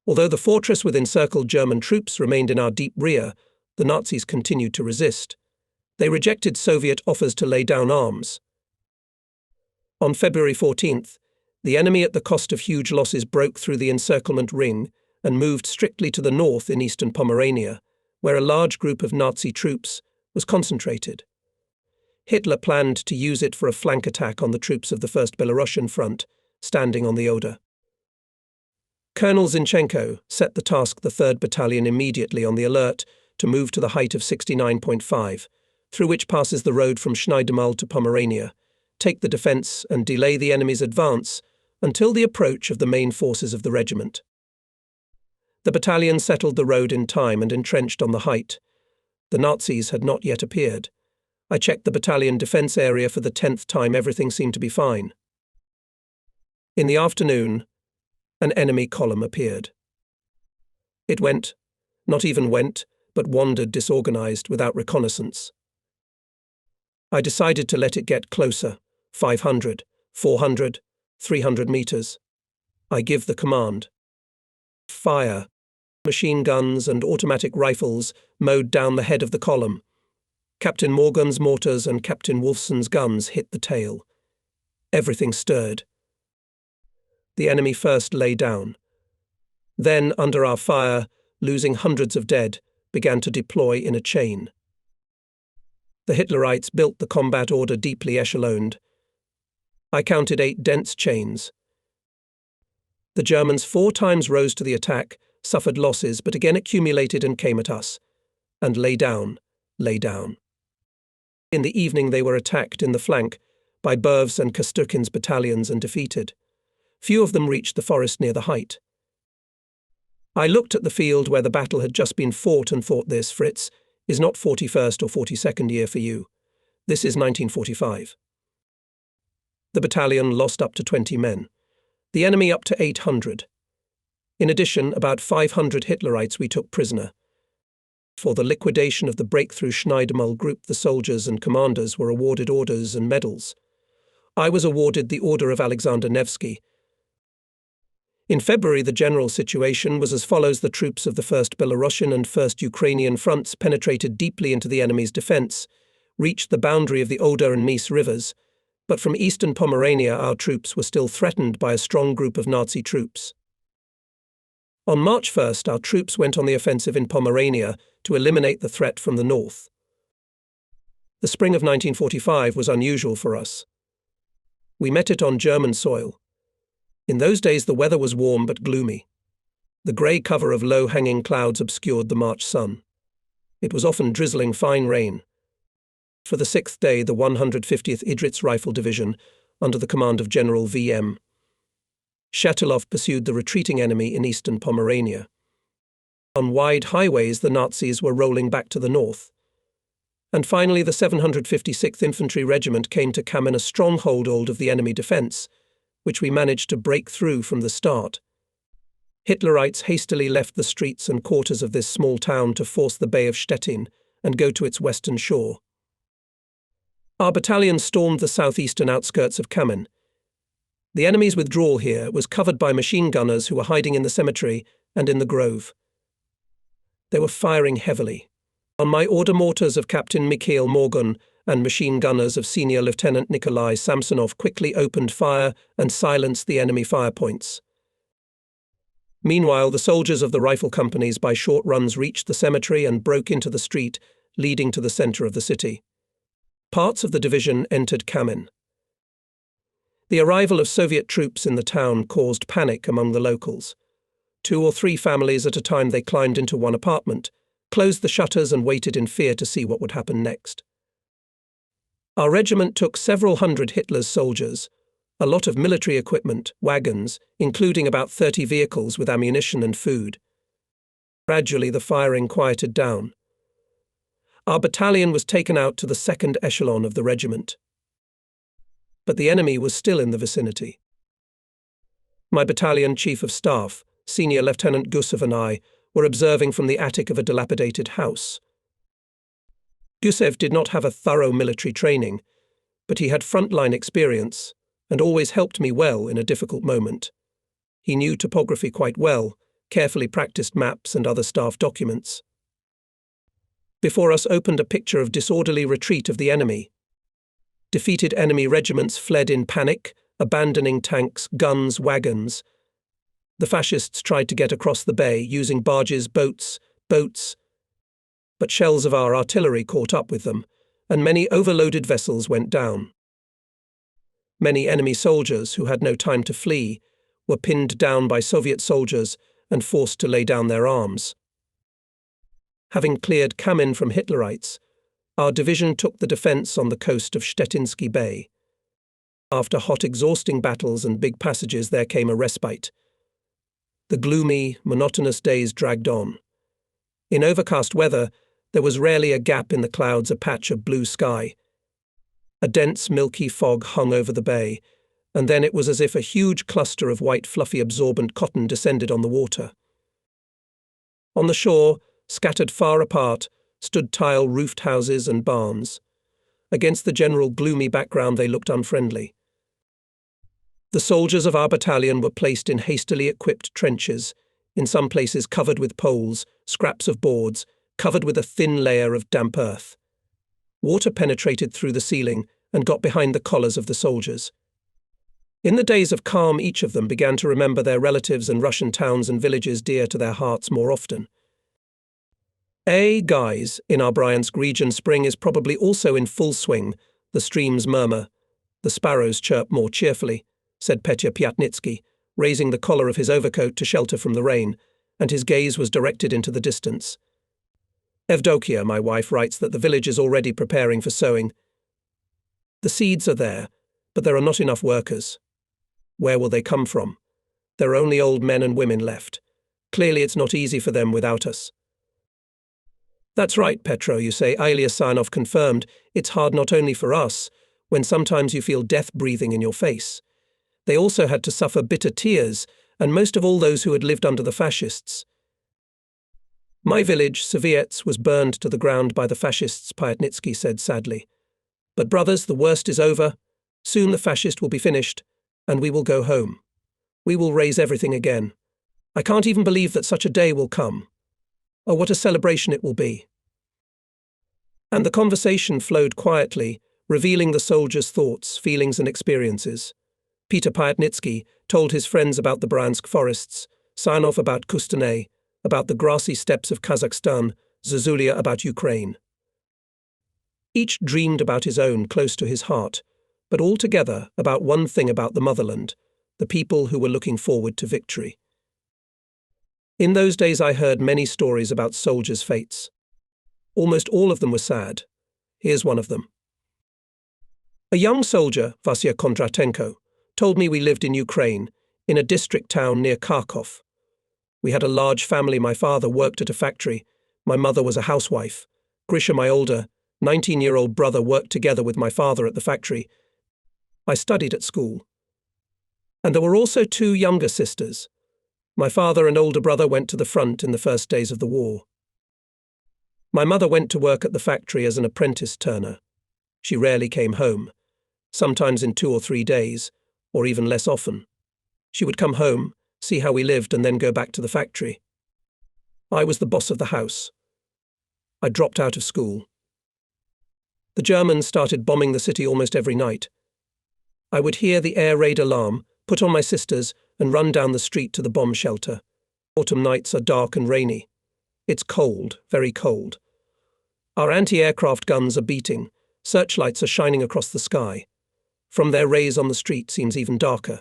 Although the fortress with encircled German troops remained in our deep rear, the Nazis continued to resist. They rejected Soviet offers to lay down arms. On February 14th, the enemy at the cost of huge losses broke through the encirclement ring and moved strictly to the north in eastern Pomerania, where a large group of Nazi troops was concentrated. Hitler planned to use it for a flank attack on the troops of the First Belarusian Front, standing on the Oder. Colonel Zinchenko set the task the 3rd Battalion immediately on the alert to move to the height of 69.5, through which passes the road from Schneidermahl to Pomerania, take the defence and delay the enemy's advance until the approach of the main forces of the regiment. The battalion settled the road in time and entrenched on the height. The Nazis had not yet appeared. I checked the battalion defence area for the 10th time. Everything seemed to be fine. In the afternoon, an enemy column appeared. It not even went, but wandered disorganized without reconnaissance. I decided to let it get closer, 500, 400, 300 meters. I give the command. Fire. Machine guns and automatic rifles mowed down the head of the column. Captain Morgan's mortars and Captain Wolfson's guns hit the tail. Everything stirred. The enemy first lay down. Then, under our fire, losing hundreds of dead, began to deploy in a chain. The Hitlerites built the combat order deeply echeloned. I counted 8 dense chains. The Germans 4 times rose to the attack, suffered losses, but again accumulated and came at us. And lay down. In the evening they were attacked in the flank by Berv's and Kasturkin's battalions and defeated. Few of them reached the forest near the height. I looked at the field where the battle had just been fought and thought, this, Fritz, is not 41st or 42nd year for you. This is 1945. The battalion lost up to 20 men. The enemy up to 800. In addition, about 500 Hitlerites we took prisoner. For the liquidation of the breakthrough Schneidermahl group, the soldiers and commanders were awarded orders and medals. I was awarded the Order of Alexander Nevsky. In February, the general situation was as follows. The troops of the 1st Belarusian and 1st Ukrainian fronts penetrated deeply into the enemy's defence, reached the boundary of the Oder and Mies rivers, but from eastern Pomerania our troops were still threatened by a strong group of Nazi troops. On March 1st, our troops went on the offensive in Pomerania to eliminate the threat from the north. The spring of 1945 was unusual for us. We met it on German soil. In those days the weather was warm but gloomy. The grey cover of low-hanging clouds obscured the March sun. It was often drizzling fine rain. For the 6th day, the 150th Idrits Rifle Division, under the command of General V.M. Shatilov, pursued the retreating enemy in eastern Pomerania. On wide highways, the Nazis were rolling back to the north. And finally, the 756th Infantry Regiment came to Kamen, a stronghold of the enemy defence, which we managed to break through from the start. Hitlerites hastily left the streets and quarters of this small town to force the Bay of Stettin and go to its western shore. Our battalion stormed the southeastern outskirts of Kamen. The enemy's withdrawal here was covered by machine gunners who were hiding in the cemetery and in the grove. They were firing heavily. On my order, mortars of Captain Mikhail Morgan and machine gunners of Senior Lieutenant Nikolai Samsonov quickly opened fire and silenced the enemy fire points. Meanwhile, the soldiers of the rifle companies by short runs reached the cemetery and broke into the street leading to the centre of the city. Parts of the division entered Kamen. The arrival of Soviet troops in the town caused panic among the locals. 2 or 3 families at a time, they climbed into one apartment, closed the shutters and waited in fear to see what would happen next. Our regiment took several hundred Hitler's soldiers, a lot of military equipment, wagons, including about 30 vehicles with ammunition and food. Gradually, the firing quieted down. Our battalion was taken out to the second echelon of the regiment. But the enemy was still in the vicinity. My battalion chief of staff, Senior Lieutenant Gusev, and I were observing from the attic of a dilapidated house. Gusev did not have a thorough military training, but he had frontline experience and always helped me well in a difficult moment. He knew topography quite well, carefully practiced maps and other staff documents. Before us opened a picture of disorderly retreat of the enemy. Defeated enemy regiments fled in panic, abandoning tanks, guns, wagons. The fascists tried to get across the bay using barges, boats, but shells of our artillery caught up with them, and many overloaded vessels went down. Many enemy soldiers who had no time to flee were pinned down by Soviet soldiers and forced to lay down their arms. Having cleared Kamin from Hitlerites, our division took the defence on the coast of Szczeciński Bay. After hot, exhausting battles and big passages, there came a respite. The gloomy, monotonous days dragged on. In overcast weather, there was rarely a gap in the clouds, a patch of blue sky. A dense, milky fog hung over the bay, and then it was as if a huge cluster of white, fluffy, absorbent cotton descended on the water. On the shore, scattered far apart, stood tile-roofed houses and barns. Against the general gloomy background, they looked unfriendly. The soldiers of our battalion were placed in hastily equipped trenches, in some places covered with poles, scraps of boards, covered with a thin layer of damp earth. Water penetrated through the ceiling and got behind the collars of the soldiers. In the days of calm, each of them began to remember their relatives and Russian towns and villages dear to their hearts more often. Guys, in our Bryansk region, spring is probably also in full swing. The streams murmur. The sparrows chirp more cheerfully, said Petya Pyatnitsky, raising the collar of his overcoat to shelter from the rain, and his gaze was directed into the distance. Evdokia, my wife, writes that the village is already preparing for sowing. The seeds are there, but there are not enough workers. Where will they come from? There are only old men and women left. Clearly it's not easy for them without us. That's right, Petro, you say. Ilya Sarnov confirmed. It's hard not only for us, when sometimes you feel death breathing in your face. They also had to suffer bitter tears, and most of all those who had lived under the fascists. My village, Soviets, was burned to the ground by the fascists, Pyatnitsky said sadly. But brothers, the worst is over. Soon the fascist will be finished, and we will go home. We will raise everything again. I can't even believe that such a day will come. Oh, what a celebration it will be. And the conversation flowed quietly, revealing the soldiers' thoughts, feelings and experiences. Peter Pyatnitsky told his friends about the Bryansk forests, Sarnov about Kustanay, about the grassy steppes of Kazakhstan, Zazulia about Ukraine. Each dreamed about his own, close to his heart, but all together about one thing about the motherland, the people who were looking forward to victory. In those days I heard many stories about soldiers' fates. Almost all of them were sad. Here's one of them. A young soldier, Vasya Kondratenko, told me we lived in Ukraine, in a district town near Kharkov. We had a large family. My father worked at a factory. My mother was a housewife. Grisha, my older, 19-year-old brother, worked together with my father at the factory. I studied at school. And there were also two younger sisters. My father and older brother went to the front in the first days of the war. My mother went to work at the factory as an apprentice turner. She rarely came home, sometimes in 2 or 3 days, or even less often. She would come home, see how we lived, and then go back to the factory. I was the boss of the house. I dropped out of school. The Germans started bombing the city almost every night. I would hear the air raid alarm, put on my sisters, and run down the street to the bomb shelter. Autumn nights are dark and rainy. It's cold, very cold. Our anti-aircraft guns are beating. Searchlights are shining across the sky. From their rays on the street seems even darker.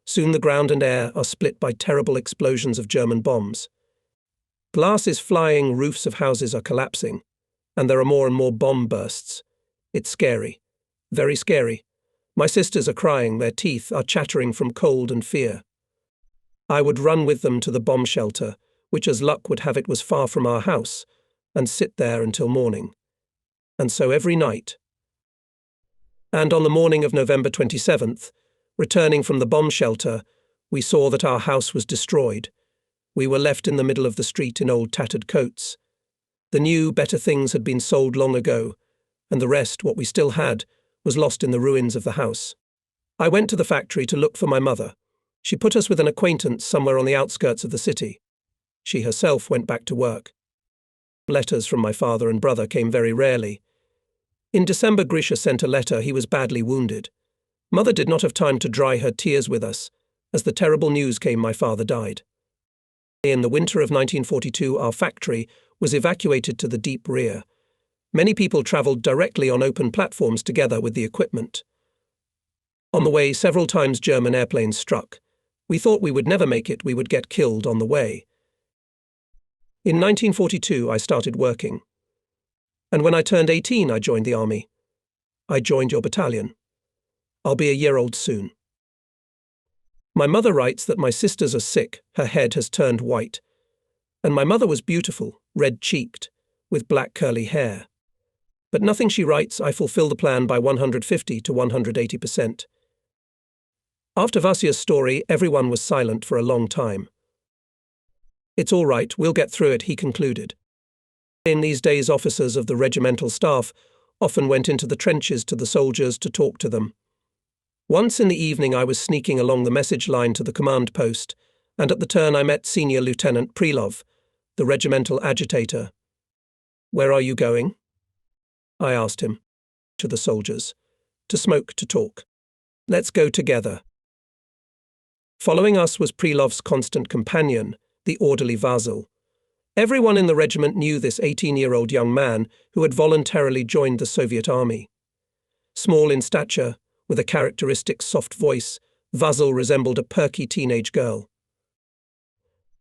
Soon the ground and air are split by terrible explosions of German bombs. Glass is flying, roofs of houses are collapsing, and there are more and more bomb bursts. It's scary, very scary. My sisters are crying, their teeth are chattering from cold and fear. I would run with them to the bomb shelter, which as luck would have it was far from our house, and sit there until morning. And so every night. And on the morning of November 27th, returning from the bomb shelter, we saw that our house was destroyed. We were left in the middle of the street in old tattered coats. The new, better things had been sold long ago, and the rest, what we still had, was lost in the ruins of the house. I went to the factory to look for my mother. She put us with an acquaintance somewhere on the outskirts of the city. She herself went back to work. Letters from my father and brother came very rarely. In December, Grisha sent a letter. He was badly wounded. Mother did not have time to dry her tears with us. As the terrible news came, my father died. In the winter of 1942, our factory was evacuated to the deep rear. Many people travelled directly on open platforms together with the equipment. On the way, several times German airplanes struck. We thought we would never make it, we would get killed on the way. In 1942, I started working. And when I turned 18, I joined the army. I joined your battalion. I'll be a year old soon. My mother writes that my sisters are sick, her head has turned white. And my mother was beautiful, red-cheeked, with black curly hair. But nothing she writes, I fulfill the plan by 150 to 180%. After Vasia's story, everyone was silent for a long time. It's all right, we'll get through it, he concluded. In these days, officers of the regimental staff often went into the trenches to the soldiers to talk to them. Once in the evening I was sneaking along the message line to the command post, and at the turn I met Senior Lieutenant Prilov, the regimental agitator. "Where are you going?" I asked him. "To the soldiers. To smoke, to talk. Let's go together." Following us was Prilov's constant companion, the orderly Vasil. Everyone in the regiment knew this 18-year-old young man who had voluntarily joined the Soviet army. Small in stature, with a characteristic soft voice, Vasil resembled a perky teenage girl.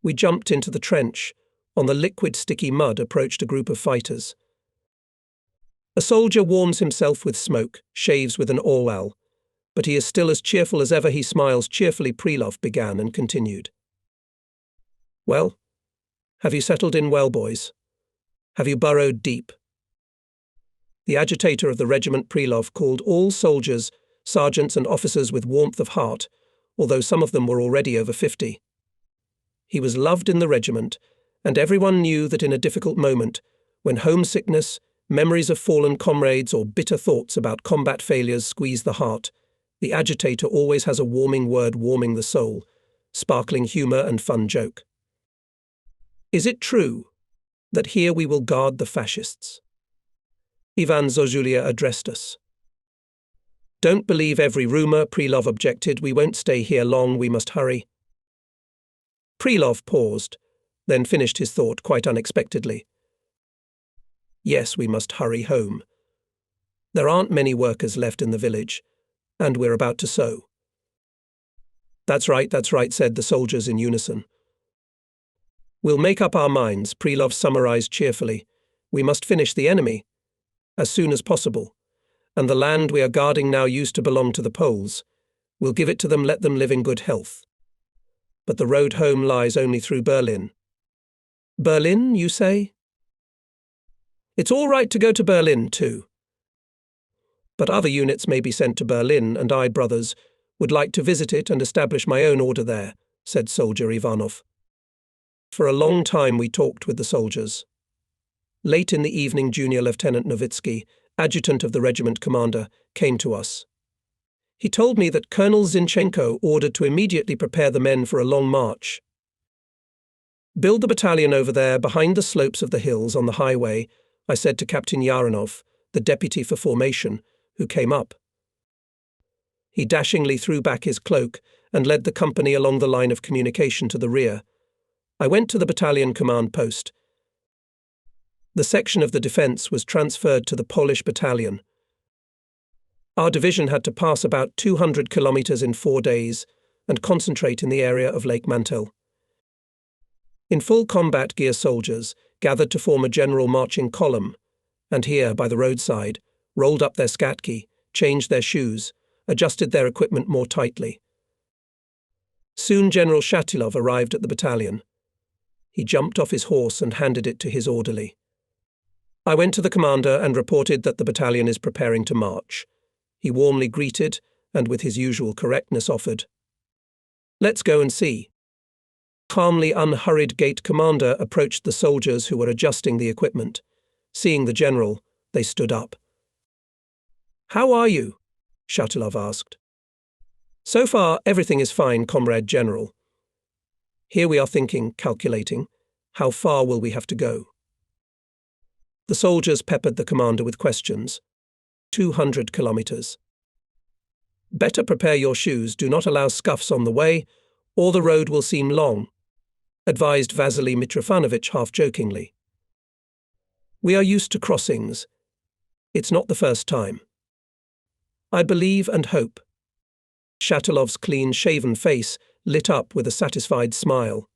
We jumped into the trench. On the liquid, sticky mud approached a group of fighters. A soldier warms himself with smoke, shaves with an orwell, but he is still as cheerful as ever. He smiles cheerfully. Prilov began and continued. "Well, have you settled in well, boys? Have you burrowed deep?" The agitator of the regiment, Prilov, called all soldiers, sergeants and officers with warmth of heart, although some of them were already over 50. He was loved in the regiment, and everyone knew that in a difficult moment, when homesickness, memories of fallen comrades or bitter thoughts about combat failures squeeze the heart, the agitator always has a warming word warming the soul, sparkling humour and fun joke. "Is it true that here we will guard the fascists?" Ivan Zozulia addressed us. "Don't believe every rumour," Prilov objected. "We won't stay here long, we must hurry." Prilov paused, then finished his thought quite unexpectedly. "Yes, we must hurry home. There aren't many workers left in the village, and we're about to sow." That's right, said the soldiers in unison. "We'll make up our minds," Prilov summarized cheerfully. "We must finish the enemy as soon as possible. And the land we are guarding now used to belong to the Poles. We'll give it to them, let them live in good health. But the road home lies only through Berlin." "Berlin, you say?" "It's all right to go to Berlin, too. But other units may be sent to Berlin, and I, brothers, would like to visit it and establish my own order there," said Soldier Ivanov. For a long time we talked with the soldiers. Late in the evening, Junior Lieutenant Novitsky, adjutant of the regiment commander, came to us. He told me that Colonel Zinchenko ordered to immediately prepare the men for a long march. "Build the battalion over there, behind the slopes of the hills on the highway," I said to Captain Yaranov, the deputy for formation, who came up. He dashingly threw back his cloak and led the company along the line of communication to the rear. I went to the battalion command post. The section of the defence was transferred to the Polish battalion. Our division had to pass about 200 kilometres in 4 days and concentrate in the area of Lake Mantel. In full combat gear, soldiers gathered to form a general marching column, and here, by the roadside, rolled up their skatki, changed their shoes, adjusted their equipment more tightly. Soon General Shatilov arrived at the battalion. He jumped off his horse and handed it to his orderly. I went to the commander and reported that the battalion is preparing to march. He warmly greeted and with his usual correctness offered, "Let's go and see." Calmly unhurried gate commander approached the soldiers who were adjusting the equipment. Seeing the general, they stood up. "How are you?" Shatilov asked. "So far, everything is fine, Comrade General. Here we are thinking, calculating, how far will we have to go?" The soldiers peppered the commander with questions. 200 kilometers. "Better prepare your shoes, do not allow scuffs on the way, or the road will seem long," advised Vasily Mitrofanovich half-jokingly. "We are used to crossings. It's not the first time. I believe and hope." Shatilov's clean-shaven face lit up with a satisfied smile.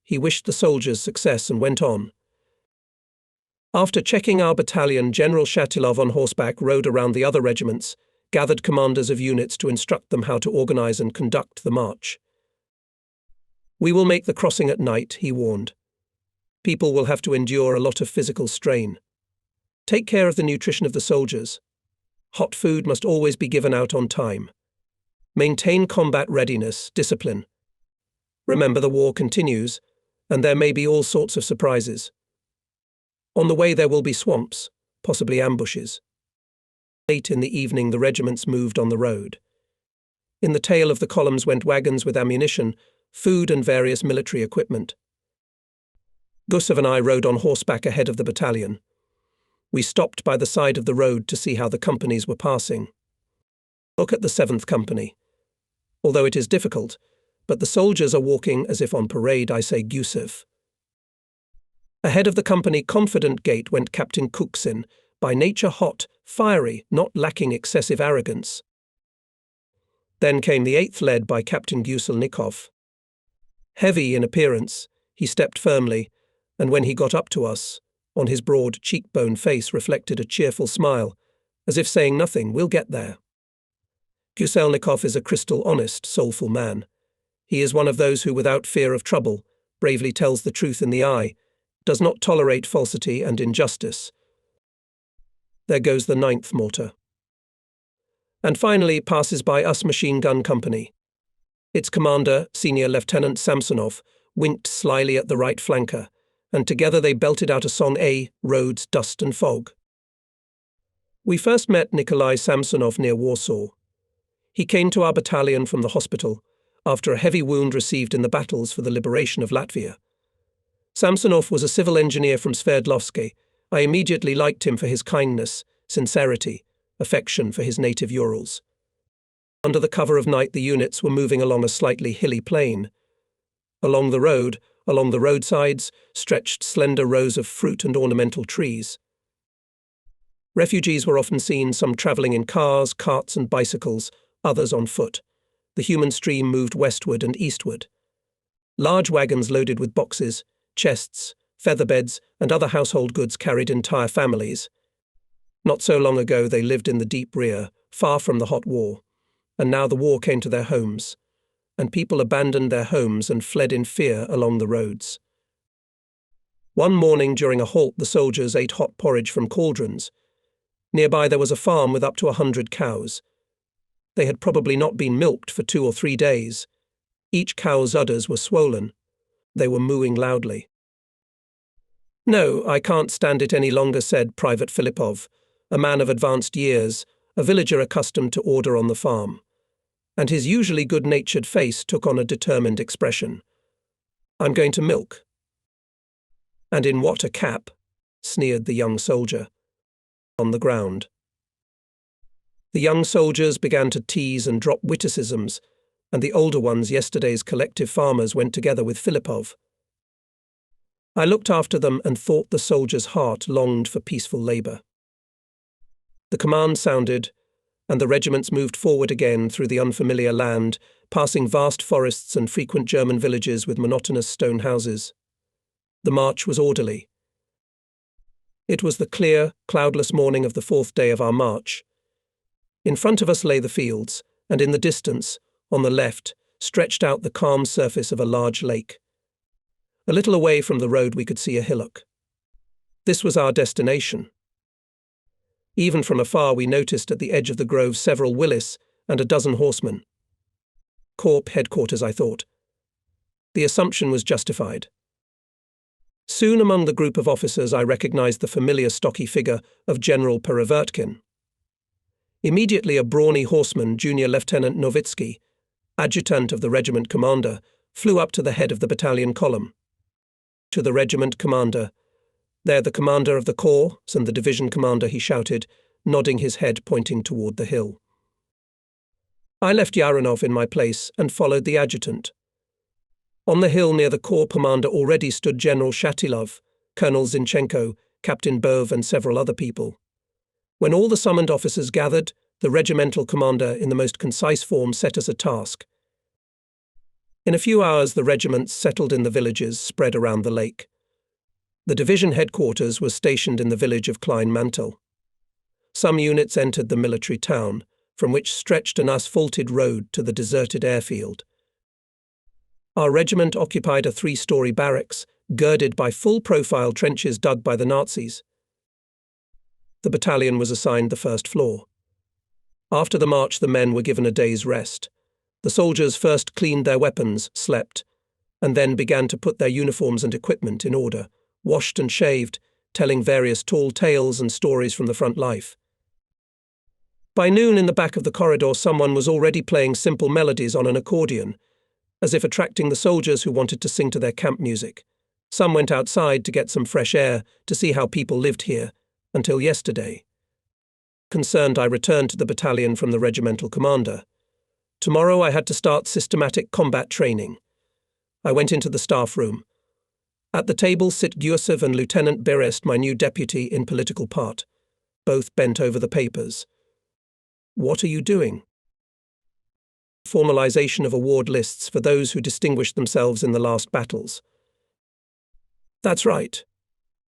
He wished the soldiers success and went on. "After checking our battalion, General Shatilov on horseback rode around the other regiments, gathered commanders of units to instruct them how to organize and conduct the march. We will make the crossing at night," he warned. "People will have to endure a lot of physical strain. Take care of the nutrition of the soldiers. Hot food must always be given out on time. Maintain combat readiness, discipline. Remember the war continues, and there may be all sorts of surprises. On the way there will be swamps, possibly ambushes." Late in the evening the regiments moved on the road. In the tail of the columns went wagons with ammunition, food and various military equipment. Gusev and I rode on horseback ahead of the battalion. We stopped by the side of the road to see how the companies were passing. Look at the 7th Company. Although it is difficult, but the soldiers are walking as if on parade, I say Gusev. Ahead of the company confident gate went Captain Kuksin, by nature hot, fiery, not lacking excessive arrogance. Then came the 8th led by Captain Guselnikov. Heavy in appearance, he stepped firmly, and when he got up to us, on his broad cheekbone face reflected a cheerful smile, as if saying nothing, we'll get there. Guselnikov is a crystal honest, soulful man. He is one of those who, without fear of trouble, bravely tells the truth in the eye, does not tolerate falsity and injustice. There goes the 9th Mortar. And finally passes by us Machine Gun Company. Its commander, Senior Lieutenant Samsonov, winked slyly at the right flanker, and together they belted out a song, Roads, Dust and Fog. We first met Nikolai Samsonov near Warsaw. He came to our battalion from the hospital after a heavy wound received in the battles for the liberation of Latvia. Samsonov was a civil engineer from Sverdlovsk. I immediately liked him for his kindness, sincerity, affection for his native Urals. Under the cover of night the units were moving along a slightly hilly plain. Along the roadsides, stretched slender rows of fruit and ornamental trees. Refugees were often seen, some travelling in cars, carts and bicycles, others on foot. The human stream moved westward and eastward. Large wagons loaded with boxes, chests, feather beds, and other household goods carried entire families. Not so long ago they lived in the deep rear, far from the hot war, and now the war came to their homes, and people abandoned their homes and fled in fear along the roads. One morning during a halt the soldiers ate hot porridge from cauldrons. Nearby there was a farm with up to 100 cows. They had probably not been milked for 2 or 3 days. Each cow's udders were swollen. They were mooing loudly. "No, I can't stand it any longer," said Private Filipov, a man of advanced years, a villager accustomed to order on the farm. And his usually good-natured face took on a determined expression. "I'm going to milk." "And in what a cap," sneered the young soldier. On the ground. The young soldiers began to tease and drop witticisms, and the older ones, yesterday's collective farmers, went together with Filipov. I looked after them and thought the soldier's heart longed for peaceful labour. The command sounded, and the regiments moved forward again through the unfamiliar land, passing vast forests and frequent German villages with monotonous stone houses. The march was orderly. It was the clear, cloudless morning of the 4th day of our march. In front of us lay the fields, and in the distance, on the left, stretched out the calm surface of a large lake. A little away from the road we could see a hillock. This was our destination. Even from afar we noticed at the edge of the grove several Willis and a dozen horsemen. Corps headquarters, I thought. The assumption was justified. Soon among the group of officers I recognized the familiar stocky figure of General Perevertkin. Immediately a brawny horseman, Junior Lieutenant Novitsky, adjutant of the regiment commander, flew up to the head of the battalion column. To the regiment commander, "They're the commander of the corps and the division commander," he shouted, nodding his head pointing toward the hill. I left Yaronov in my place and followed the adjutant. On the hill near the corps commander already stood General Shatilov, Colonel Zinchenko, Captain Bove and several other people. When all the summoned officers gathered, the regimental commander in the most concise form set us a task. In a few hours the regiments settled in the villages spread around the lake. The division headquarters was stationed in the village of Klein Mantel. Some units entered the military town, from which stretched an asphalted road to the deserted airfield. Our regiment occupied a 3-story barracks, girded by full-profile trenches dug by the Nazis. The battalion was assigned the first floor. After the march the men were given a day's rest. The soldiers first cleaned their weapons, slept, and then began to put their uniforms and equipment in order, washed and shaved, telling various tall tales and stories from the front life. By noon in the back of the corridor someone was already playing simple melodies on an accordion, as if attracting the soldiers who wanted to sing to their camp music. Some went outside to get some fresh air, to see how people lived here, until yesterday. Concerned, I returned to the battalion from the regimental commander. Tomorrow I had to start systematic combat training. I went into the staff room. At the table sit Gusev and Lieutenant Berest, my new deputy in political part. Both bent over the papers. "What are you doing?" "Formalization of award lists for those who distinguished themselves in the last battles." "That's right.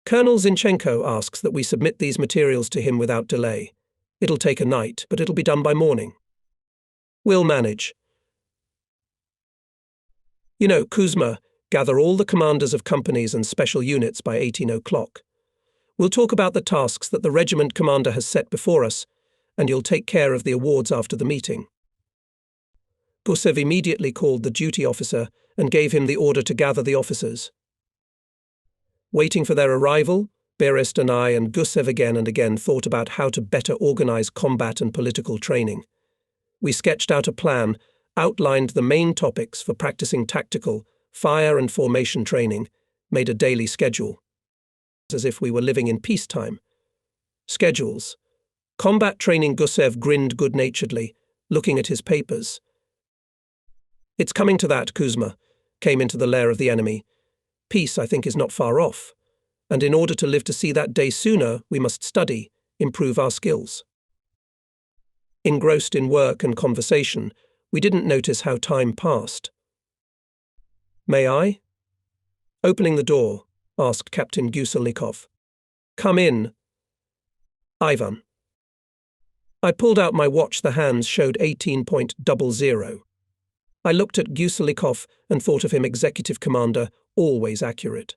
Colonel Zinchenko asks that we submit these materials to him without delay. It'll take a night, but it'll be done by morning." "We'll manage." "You know, Kuzma, gather all the commanders of companies and special units by 18 o'clock. We'll talk about the tasks that the regiment commander has set before us, and you'll take care of the awards after the meeting." Gusev immediately called the duty officer and gave him the order to gather the officers. Waiting for their arrival, Berest and I and Gusev again and again thought about how to better organize combat and political training. We sketched out a plan, outlined the main topics for practicing tactical, fire and formation training, made a daily schedule. As if we were living in peacetime. Schedules. Combat training. Gusev grinned good-naturedly, looking at his papers. "It's coming to that, Kuzma," came into the lair of the enemy. "Peace, I think, is not far off, and in order to live to see that day sooner, we must study, improve our skills." Engrossed in work and conversation, we didn't notice how time passed. "May I?" Opening the door, asked Captain Guselnikov. "Come in." "Ivan." I pulled out my watch. The hands showed 18.00. I looked at Guselnikov and thought of him executive commander, always accurate.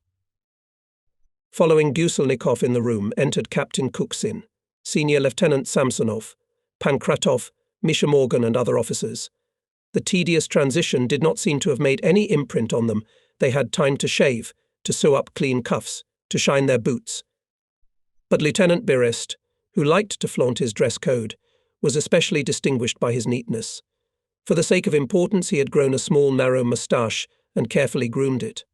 Following Guselnikov in the room entered Captain Kuksin, Senior Lieutenant Samsonov, Pankratov, Misha Morgan and other officers. The tedious transition did not seem to have made any imprint on them. They had time to shave, to sew up clean cuffs, to shine their boots. But Lieutenant Berest, who liked to flaunt his dress code, was especially distinguished by his neatness. For the sake of importance, he had grown a small, narrow moustache and carefully groomed it.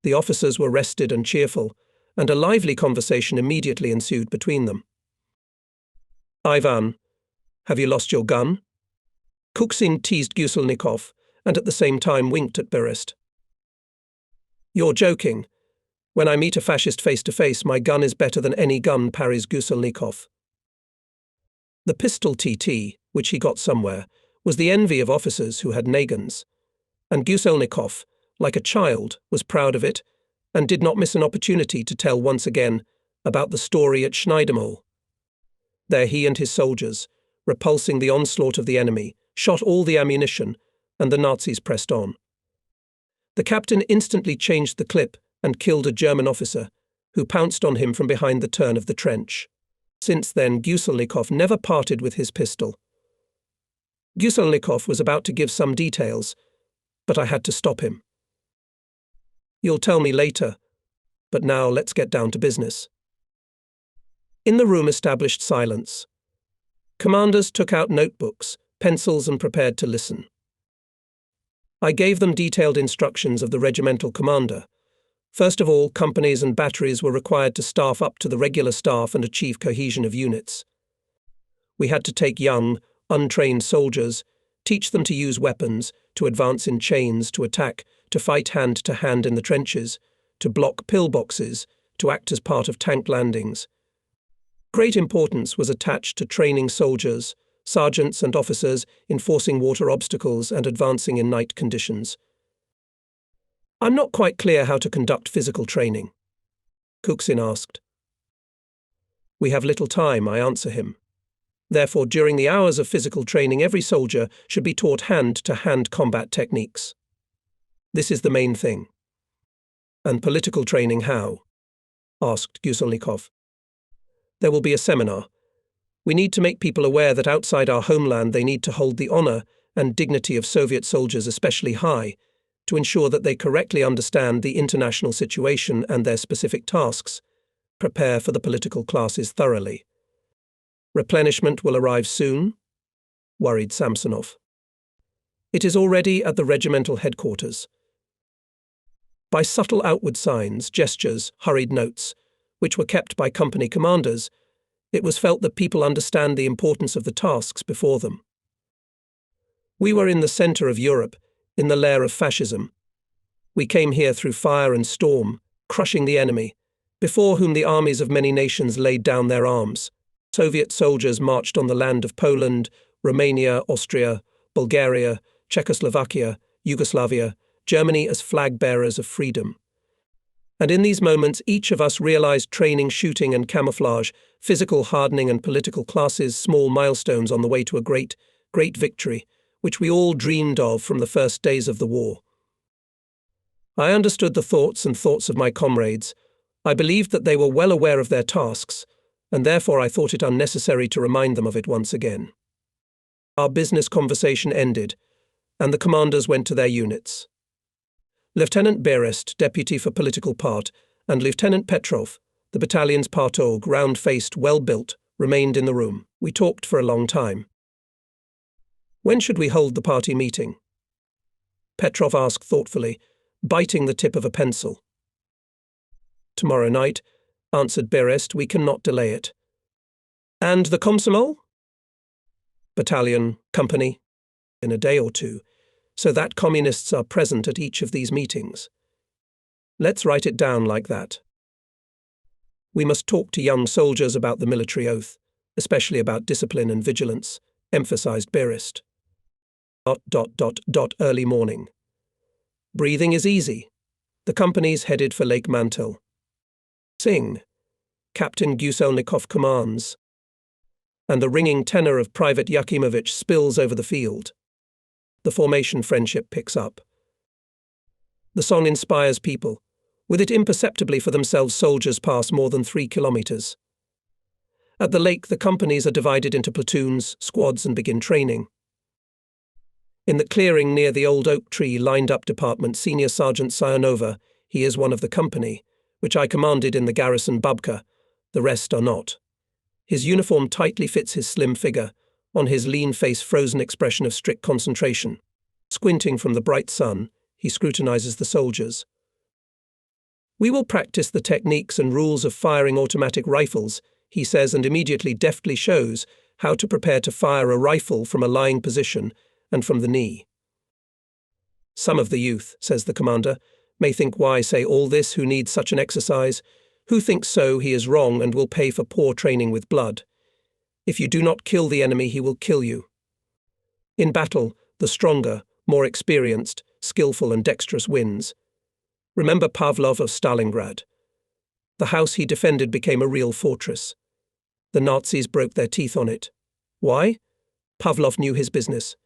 The officers were rested and cheerful, and a lively conversation immediately ensued between them. "Ivan, have you lost your gun?" Kuksin teased Guselnikov, and at the same time winked at Berest. "You're joking. When I meet a fascist face-to-face, my gun is better than any gun," parries Guselnikov. The pistol TT, which he got somewhere, was the envy of officers who had nagans, and Guselnikov, like a child, was proud of it and did not miss an opportunity to tell once again about the story at Schneidermole. There he and his soldiers, repulsing the onslaught of the enemy, shot all the ammunition, and the Nazis pressed on. The captain instantly changed the clip and killed a German officer, who pounced on him from behind the turn of the trench. Since then, Guselnikov never parted with his pistol. Guselnikov was about to give some details, but I had to stop him. You'll tell me later, but now let's get down to business. In the room established silence. Commanders took out notebooks, pencils, and prepared to listen. I gave them detailed instructions of the regimental commander. First of all, companies and batteries were required to staff up to the regular staff and achieve cohesion of units. We had to take young, untrained soldiers, teach them to use weapons, to advance in chains, to attack, to fight hand-to-hand in the trenches, to block pillboxes, to act as part of tank landings. Great importance was attached to training soldiers, sergeants and officers in forcing water obstacles and advancing in night conditions. I'm not quite clear how to conduct physical training, Kuksin asked. We have little time, I answer him. Therefore, during the hours of physical training, every soldier should be taught hand-to-hand combat techniques. This is the main thing. And political training how? Asked Guselnikov. There will be a seminar. We need to make people aware that outside our homeland they need to hold the honor and dignity of Soviet soldiers especially high, to ensure that they correctly understand the international situation and their specific tasks, prepare for the political classes thoroughly. Replenishment will arrive soon, worried Samsonov. It is already at the regimental headquarters. By subtle outward signs, gestures, hurried notes, which were kept by company commanders, it was felt that people understand the importance of the tasks before them. We were in the center of Europe, in the lair of fascism. We came here through fire and storm, crushing the enemy, before whom the armies of many nations laid down their arms. Soviet soldiers marched on the land of Poland, Romania, Austria, Bulgaria, Czechoslovakia, Yugoslavia, Germany as flag-bearers of freedom. And in these moments, each of us realized training, shooting and camouflage, physical hardening and political classes, small milestones on the way to a great, great victory, which we all dreamed of from the first days of the war. I understood the thoughts of my comrades. I believed that they were well aware of their tasks, and therefore I thought it unnecessary to remind them of it once again. Our business conversation ended, and the commanders went to their units. Lieutenant Berest, deputy for political part, and Lieutenant Petrov, the battalion's partog, round-faced, well-built, remained in the room. We talked for a long time. When should we hold the party meeting? Petrov asked thoughtfully, biting the tip of a pencil. Tomorrow night, answered Berest, we cannot delay it. And the Komsomol? Battalion, company, in a day or two, so that communists are present at each of these meetings. Let's write it down like that. We must talk to young soldiers about the military oath, especially about discipline and vigilance, emphasized Berest. Early morning. Breathing is easy. The company's headed for Lake Mantel. Sing, Captain Guselnikov commands, and the ringing tenor of Private Yakimovich spills over the field. The formation friendship picks up. The song inspires people. With it imperceptibly for themselves, soldiers pass more than 3 kilometers. At the lake, the companies are divided into platoons, squads, and begin training. In the clearing near the old oak tree lined-up department, Senior Sergeant Sionova, he is one of the company, which I commanded in the garrison Babka, the rest are not. His uniform tightly fits his slim figure, on his lean face frozen expression of strict concentration. Squinting from the bright sun, he scrutinizes the soldiers. We will practice the techniques and rules of firing automatic rifles, he says, and immediately deftly shows how to prepare to fire a rifle from a lying position and from the knee. Some of the youth, says the commander, may think, why say all this, who needs such an exercise? Who thinks so, he is wrong and will pay for poor training with blood. If you do not kill the enemy, he will kill you. In battle, the stronger, more experienced, skillful and dexterous wins. Remember Pavlov of Stalingrad. The house he defended became a real fortress. The Nazis broke their teeth on it. Why? Pavlov knew his business.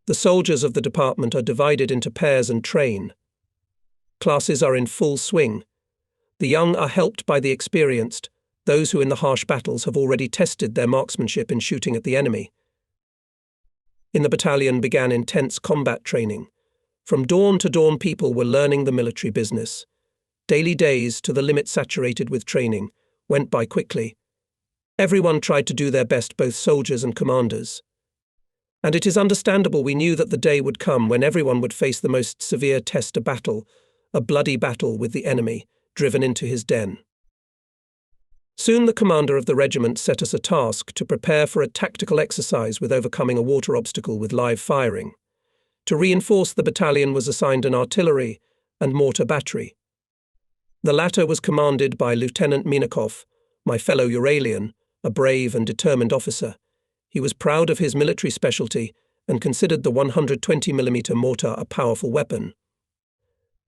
The soldiers of the department are divided into pairs and train. Classes are in full swing. The young are helped by the experienced, those who in the harsh battles have already tested their marksmanship in shooting at the enemy. In the battalion began intense combat training. From dawn to dawn people were learning the military business. Daily days, to the limit saturated with training, went by quickly. Everyone tried to do their best, both soldiers and commanders. And it is understandable we knew that the day would come when everyone would face the most severe test, a bloody battle with the enemy, driven into his den. Soon the commander of the regiment set us a task to prepare for a tactical exercise with overcoming a water obstacle with live firing. To reinforce the battalion was assigned an artillery and mortar battery. The latter was commanded by Lieutenant Minakov, my fellow Uralian, a brave and determined officer. He was proud of his military specialty and considered the 120mm mortar a powerful weapon.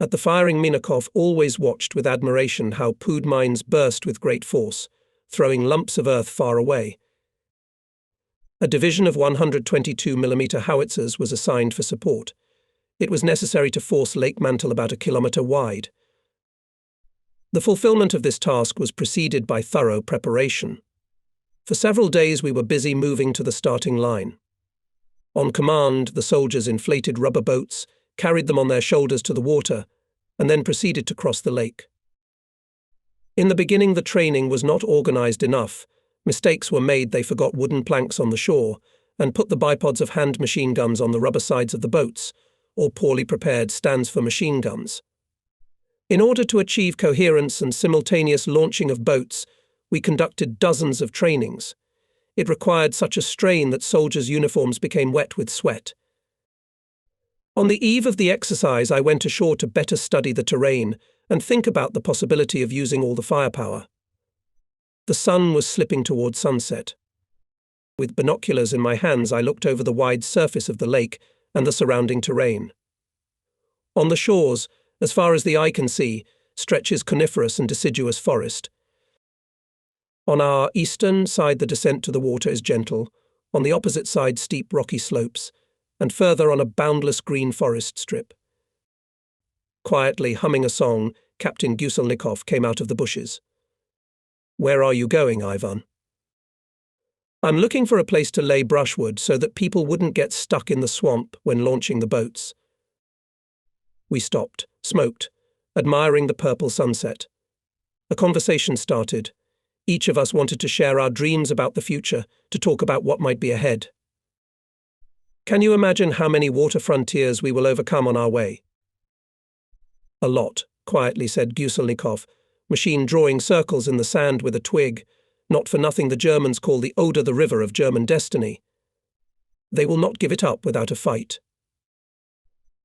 At the firing, Minakov always watched with admiration how Pud mines burst with great force, throwing lumps of earth far away. A division of 122mm howitzers was assigned for support. It was necessary to force Lake Mantle about 1 kilometre wide. The fulfillment of this task was preceded by thorough preparation. For several days we were busy moving to the starting line. On command, the soldiers inflated rubber boats, carried them on their shoulders to the water, and then proceeded to cross the lake. In the beginning, the training was not organized enough. Mistakes were made. They forgot wooden planks on the shore and put the bipods of hand machine guns on the rubber sides of the boats, or poorly prepared stands for machine guns. In order to achieve coherence and simultaneous launching of boats, we conducted dozens of trainings. It required such a strain that soldiers' uniforms became wet with sweat. On the eve of the exercise, I went ashore to better study the terrain and think about the possibility of using all the firepower. The sun was slipping toward sunset. With binoculars in my hands, I looked over the wide surface of the lake and the surrounding terrain. On the shores, as far as the eye can see, stretches coniferous and deciduous forest. On our eastern side, the descent to the water is gentle, on the opposite side steep rocky slopes, and further on a boundless green forest strip. Quietly humming a song, Captain Guselnikov came out of the bushes. "Where are you going, Ivan?" "I'm looking for a place to lay brushwood so that people wouldn't get stuck in the swamp when launching the boats." We stopped, smoked, admiring the purple sunset. A conversation started. Each of us wanted to share our dreams about the future, to talk about what might be ahead. "Can you imagine how many water frontiers we will overcome on our way?" "A lot," quietly said Guselnikov, machine drawing circles in the sand with a twig. "Not for nothing the Germans call the Oder the river of German destiny. They will not give it up without a fight."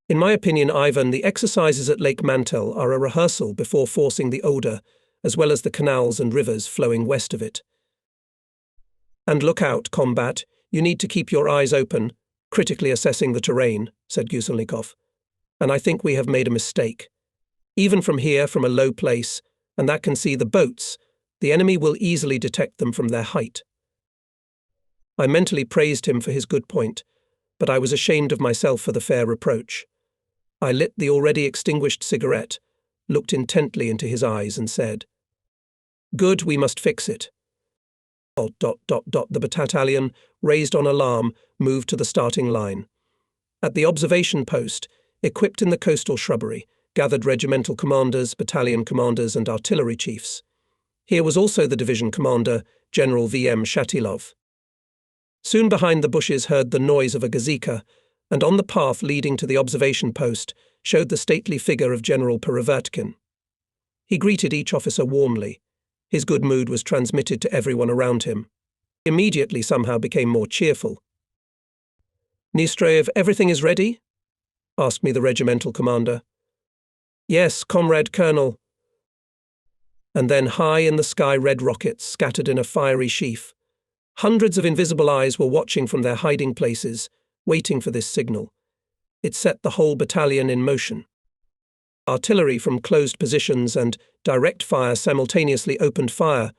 In my opinion, Ivan, the exercises at Lake Mantel are a rehearsal before forcing the Oder, as well as the canals and rivers flowing west of it. "And look out, combat. You need to keep your eyes open, critically assessing the terrain," said Guselnikov. "And I think we have made a mistake. Even from here, from a low place, and that can see the boats, the enemy will easily detect them from their height." I mentally praised him for his good point, but I was ashamed of myself for the fair reproach. I lit the already extinguished cigarette, looked intently into his eyes and said, "Good, we must fix it." The battalion, raised on alarm, moved to the starting line. At the observation post, equipped in the coastal shrubbery, gathered regimental commanders, battalion commanders and artillery chiefs. Here was also the division commander, General V.M. Shatilov. Soon behind the bushes heard the noise of a gazika, and on the path leading to the observation post showed the stately figure of General Perevertkin. He greeted each officer warmly. His good mood was transmitted to everyone around him. He immediately somehow became more cheerful. "Nistreev, everything is ready?" asked me the regimental commander. "Yes, comrade colonel." And then high in the sky red rockets scattered in a fiery sheaf. Hundreds of invisible eyes were watching from their hiding places, waiting for this signal. It set the whole battalion in motion. Artillery from closed positions and direct fire simultaneously opened fire.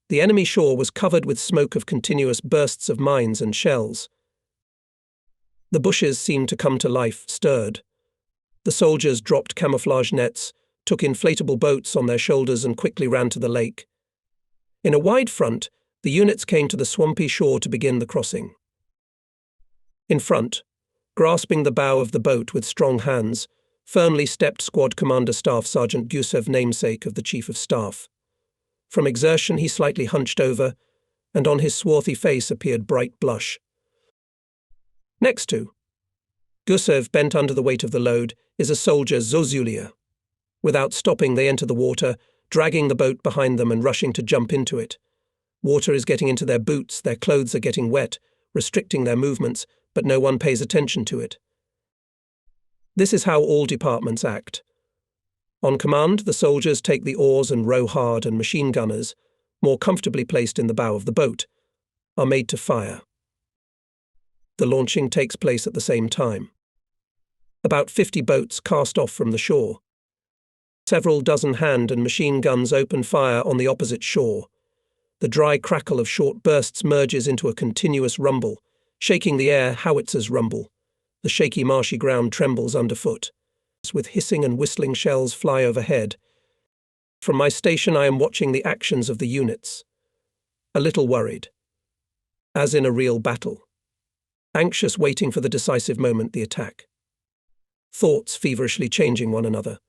The enemy shore was covered with smoke of continuous bursts of mines and shells. The bushes seemed to come to life, stirred. The soldiers dropped camouflage nets, took inflatable boats on their shoulders and quickly ran to the lake. In a wide front, the units came to the swampy shore to begin the crossing. In front, grasping the bow of the boat with strong hands, firmly stepped Squad Commander Staff Sergeant Gusev, namesake of the Chief of Staff. From exertion he slightly hunched over, and on his swarthy face appeared bright blush. Next to Gusev, bent under the weight of the load, is a soldier, Zozulia. Without stopping, they enter the water, dragging the boat behind them and rushing to jump into it. Water is getting into their boots, their clothes are getting wet, restricting their movements, but no one pays attention to it. This is how all departments act. On command, the soldiers take the oars and row hard, and machine gunners, more comfortably placed in the bow of the boat, are made to fire. The launching takes place at the same time. About 50 boats cast off from the shore. Several dozen hand and machine guns open fire on the opposite shore. The dry crackle of short bursts merges into a continuous rumble, shaking the air. Howitzers rumble. The shaky marshy ground trembles underfoot. With hissing and whistling shells fly overhead. From my station I am watching the actions of the units. A little worried. As in a real battle. Anxious, waiting for the decisive moment, the attack. Thoughts feverishly changing one another.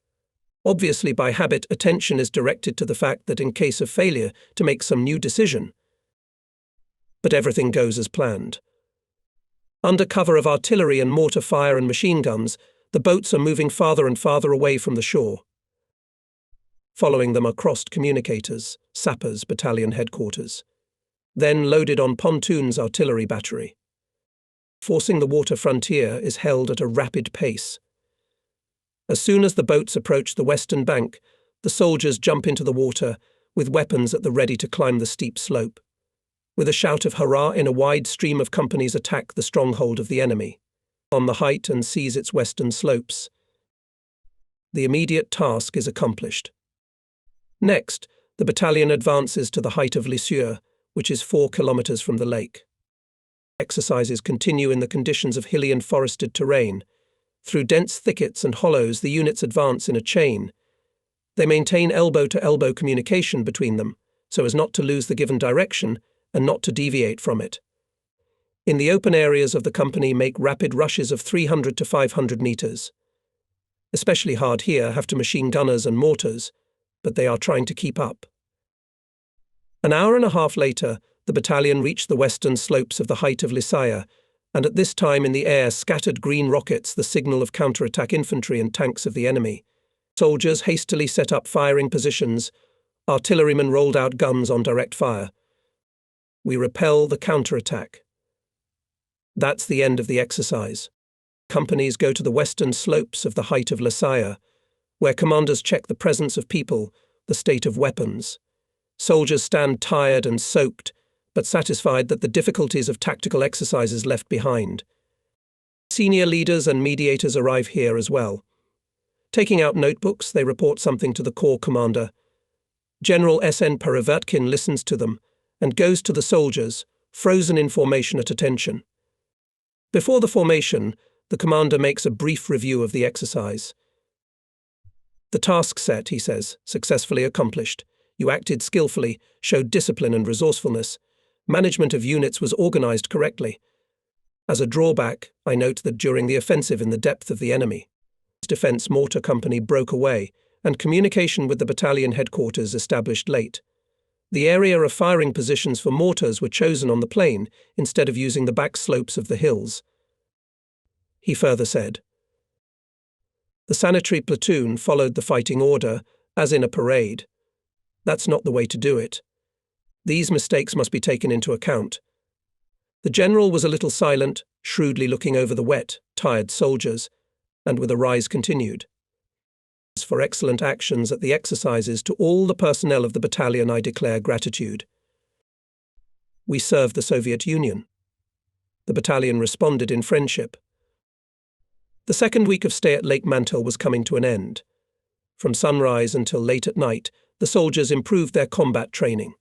Obviously, by habit, attention is directed to the fact that in case of failure, to make some new decision. But everything goes as planned. Under cover of artillery and mortar fire and machine guns, the boats are moving farther and farther away from the shore. Following them are crossed communicators, sappers, battalion headquarters. Then, loaded on pontoons, artillery battery. Forcing the water frontier is held at a rapid pace. As soon as the boats approach the western bank, the soldiers jump into the water, with weapons at the ready to climb the steep slope. With a shout of hurrah, in a wide stream of companies attack the stronghold of the enemy, on the height and seize its western slopes. The immediate task is accomplished. Next, the battalion advances to the height of Lisieux, which is 4 kilometers from the lake. Exercises continue in the conditions of hilly and forested terrain. Through dense thickets and hollows, the units advance in a chain. They maintain elbow-to-elbow communication between them, so as not to lose the given direction and not to deviate from it. In the open areas of the company, make rapid rushes of 300 to 500 meters. Especially hard here have to machine gunners and mortars, but they are trying to keep up. An hour and a half later, the battalion reached the western slopes of the height of Lisieux, and at this time in the air scattered green rockets, the signal of counterattack infantry and tanks of the enemy. Soldiers hastily set up firing positions. Artillerymen rolled out guns on direct fire. We repel the counterattack. That's the end of the exercise. Companies go to the western slopes of the height of Lisieux, where commanders check the presence of people, the state of weapons. Soldiers stand tired and soaked, but satisfied that the difficulties of tactical exercises left behind. Senior leaders and mediators arrive here as well. Taking out notebooks, they report something to the corps commander. General S.N. Perevertkin listens to them and goes to the soldiers, frozen in formation at attention. Before the formation, the commander makes a brief review of the exercise. The task set, he says, successfully accomplished. You acted skillfully, showed discipline and resourcefulness. Management of units was organized correctly. As a drawback, I note that during the offensive in the depth of the enemy, defense mortar company broke away, and communication with the battalion headquarters established late. The area of firing positions for mortars were chosen on the plain instead of using the back slopes of the hills. He further said, the sanitary platoon followed the fighting order, as in a parade. That's not the way to do it. These mistakes must be taken into account. The general was a little silent, shrewdly looking over the wet, tired soldiers, and with a rise continued. For excellent actions at the exercises, to all the personnel of the battalion I declare gratitude. We served the Soviet Union. The battalion responded in friendship. The second week of stay at Lake Mantel was coming to an end. From sunrise until late at night, the soldiers improved their combat training.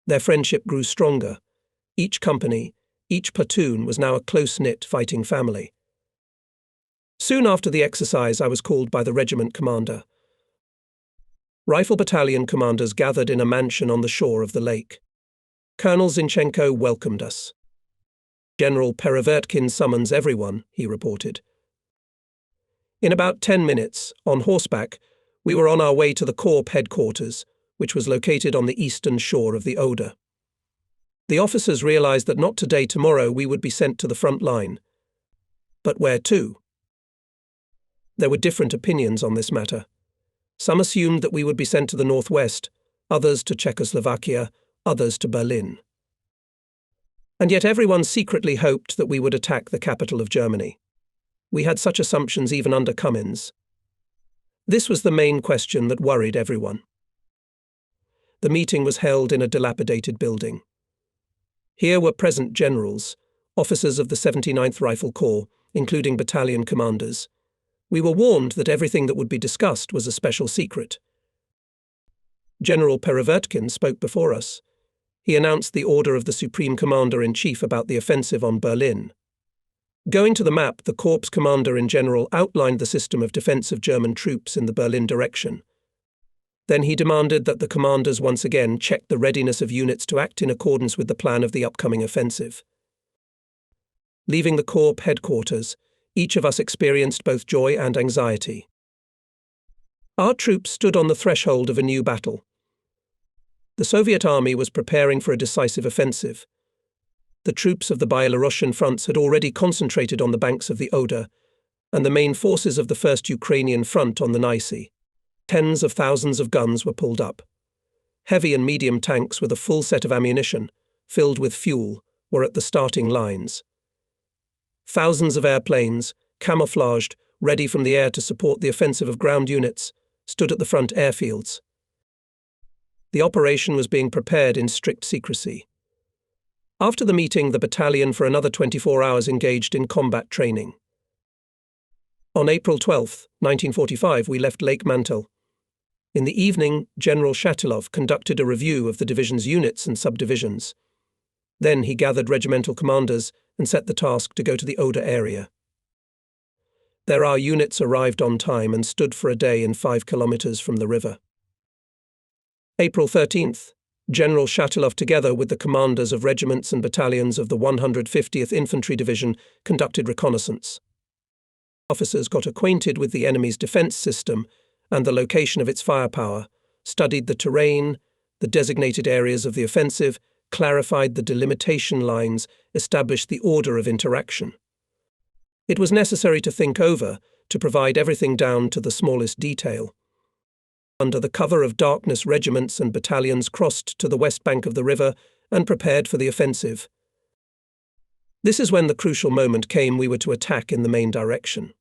Their friendship grew stronger. Each company, Each platoon was now a close-knit fighting family. Soon after the exercise, I was called by the regiment commander. Rifle battalion commanders gathered in a mansion on the shore of the lake. Colonel Zinchenko welcomed us. "General Perevertkin summons everyone," he reported. In about 10 minutes, on horseback, we were on our way to the Corps headquarters, which was located on the eastern shore of the Oder. The officers realized that not today, tomorrow, we would be sent to the front line. But where to? There were different opinions on this matter. Some assumed that we would be sent to the northwest, others to Czechoslovakia, others to Berlin. And yet everyone secretly hoped that we would attack the capital of Germany. We had such assumptions even under Cummins. This was the main question that worried everyone. The meeting was held in a dilapidated building. Here were present generals, officers of the 79th Rifle Corps, including battalion commanders. We were warned that everything that would be discussed was a special secret. General Perevertkin spoke before us. He announced the order of the Supreme Commander-in-Chief about the offensive on Berlin. Going to the map, the Corps Commander-in-General outlined the system of defense of German troops in the Berlin direction. Then he demanded that the commanders once again check the readiness of units to act in accordance with the plan of the upcoming offensive. Leaving the Corps headquarters, each of us experienced both joy and anxiety. Our troops stood on the threshold of a new battle. The Soviet army was preparing for a decisive offensive. The troops of the Byelorussian fronts had already concentrated on the banks of the Oder, and the main forces of the First Ukrainian Front on the Neisse. Tens of thousands of guns were pulled up. Heavy and medium tanks with a full set of ammunition, filled with fuel, were at the starting lines. Thousands of airplanes, camouflaged, ready from the air to support the offensive of ground units, stood at the front airfields. The operation was being prepared in strict secrecy. After the meeting, the battalion for another 24 hours engaged in combat training. On April 12, 1945, we left Lake Mantel. In the evening, General Shatilov conducted a review of the division's units and subdivisions. Then he gathered regimental commanders and set the task to go to the Oder area. There our units arrived on time and stood for a day in 5 kilometers from the river. April 13th, General Shatilov, together with the commanders of regiments and battalions of the 150th Infantry Division, conducted reconnaissance. Officers got acquainted with the enemy's defense system and the location of its firepower, studied the terrain, the designated areas of the offensive, clarified the delimitation lines, established the order of interaction. It was necessary to think over, to provide everything down to the smallest detail. Under the cover of darkness, regiments and battalions crossed to the west bank of the river and prepared for the offensive. This is when the crucial moment came. We were to attack in the main direction.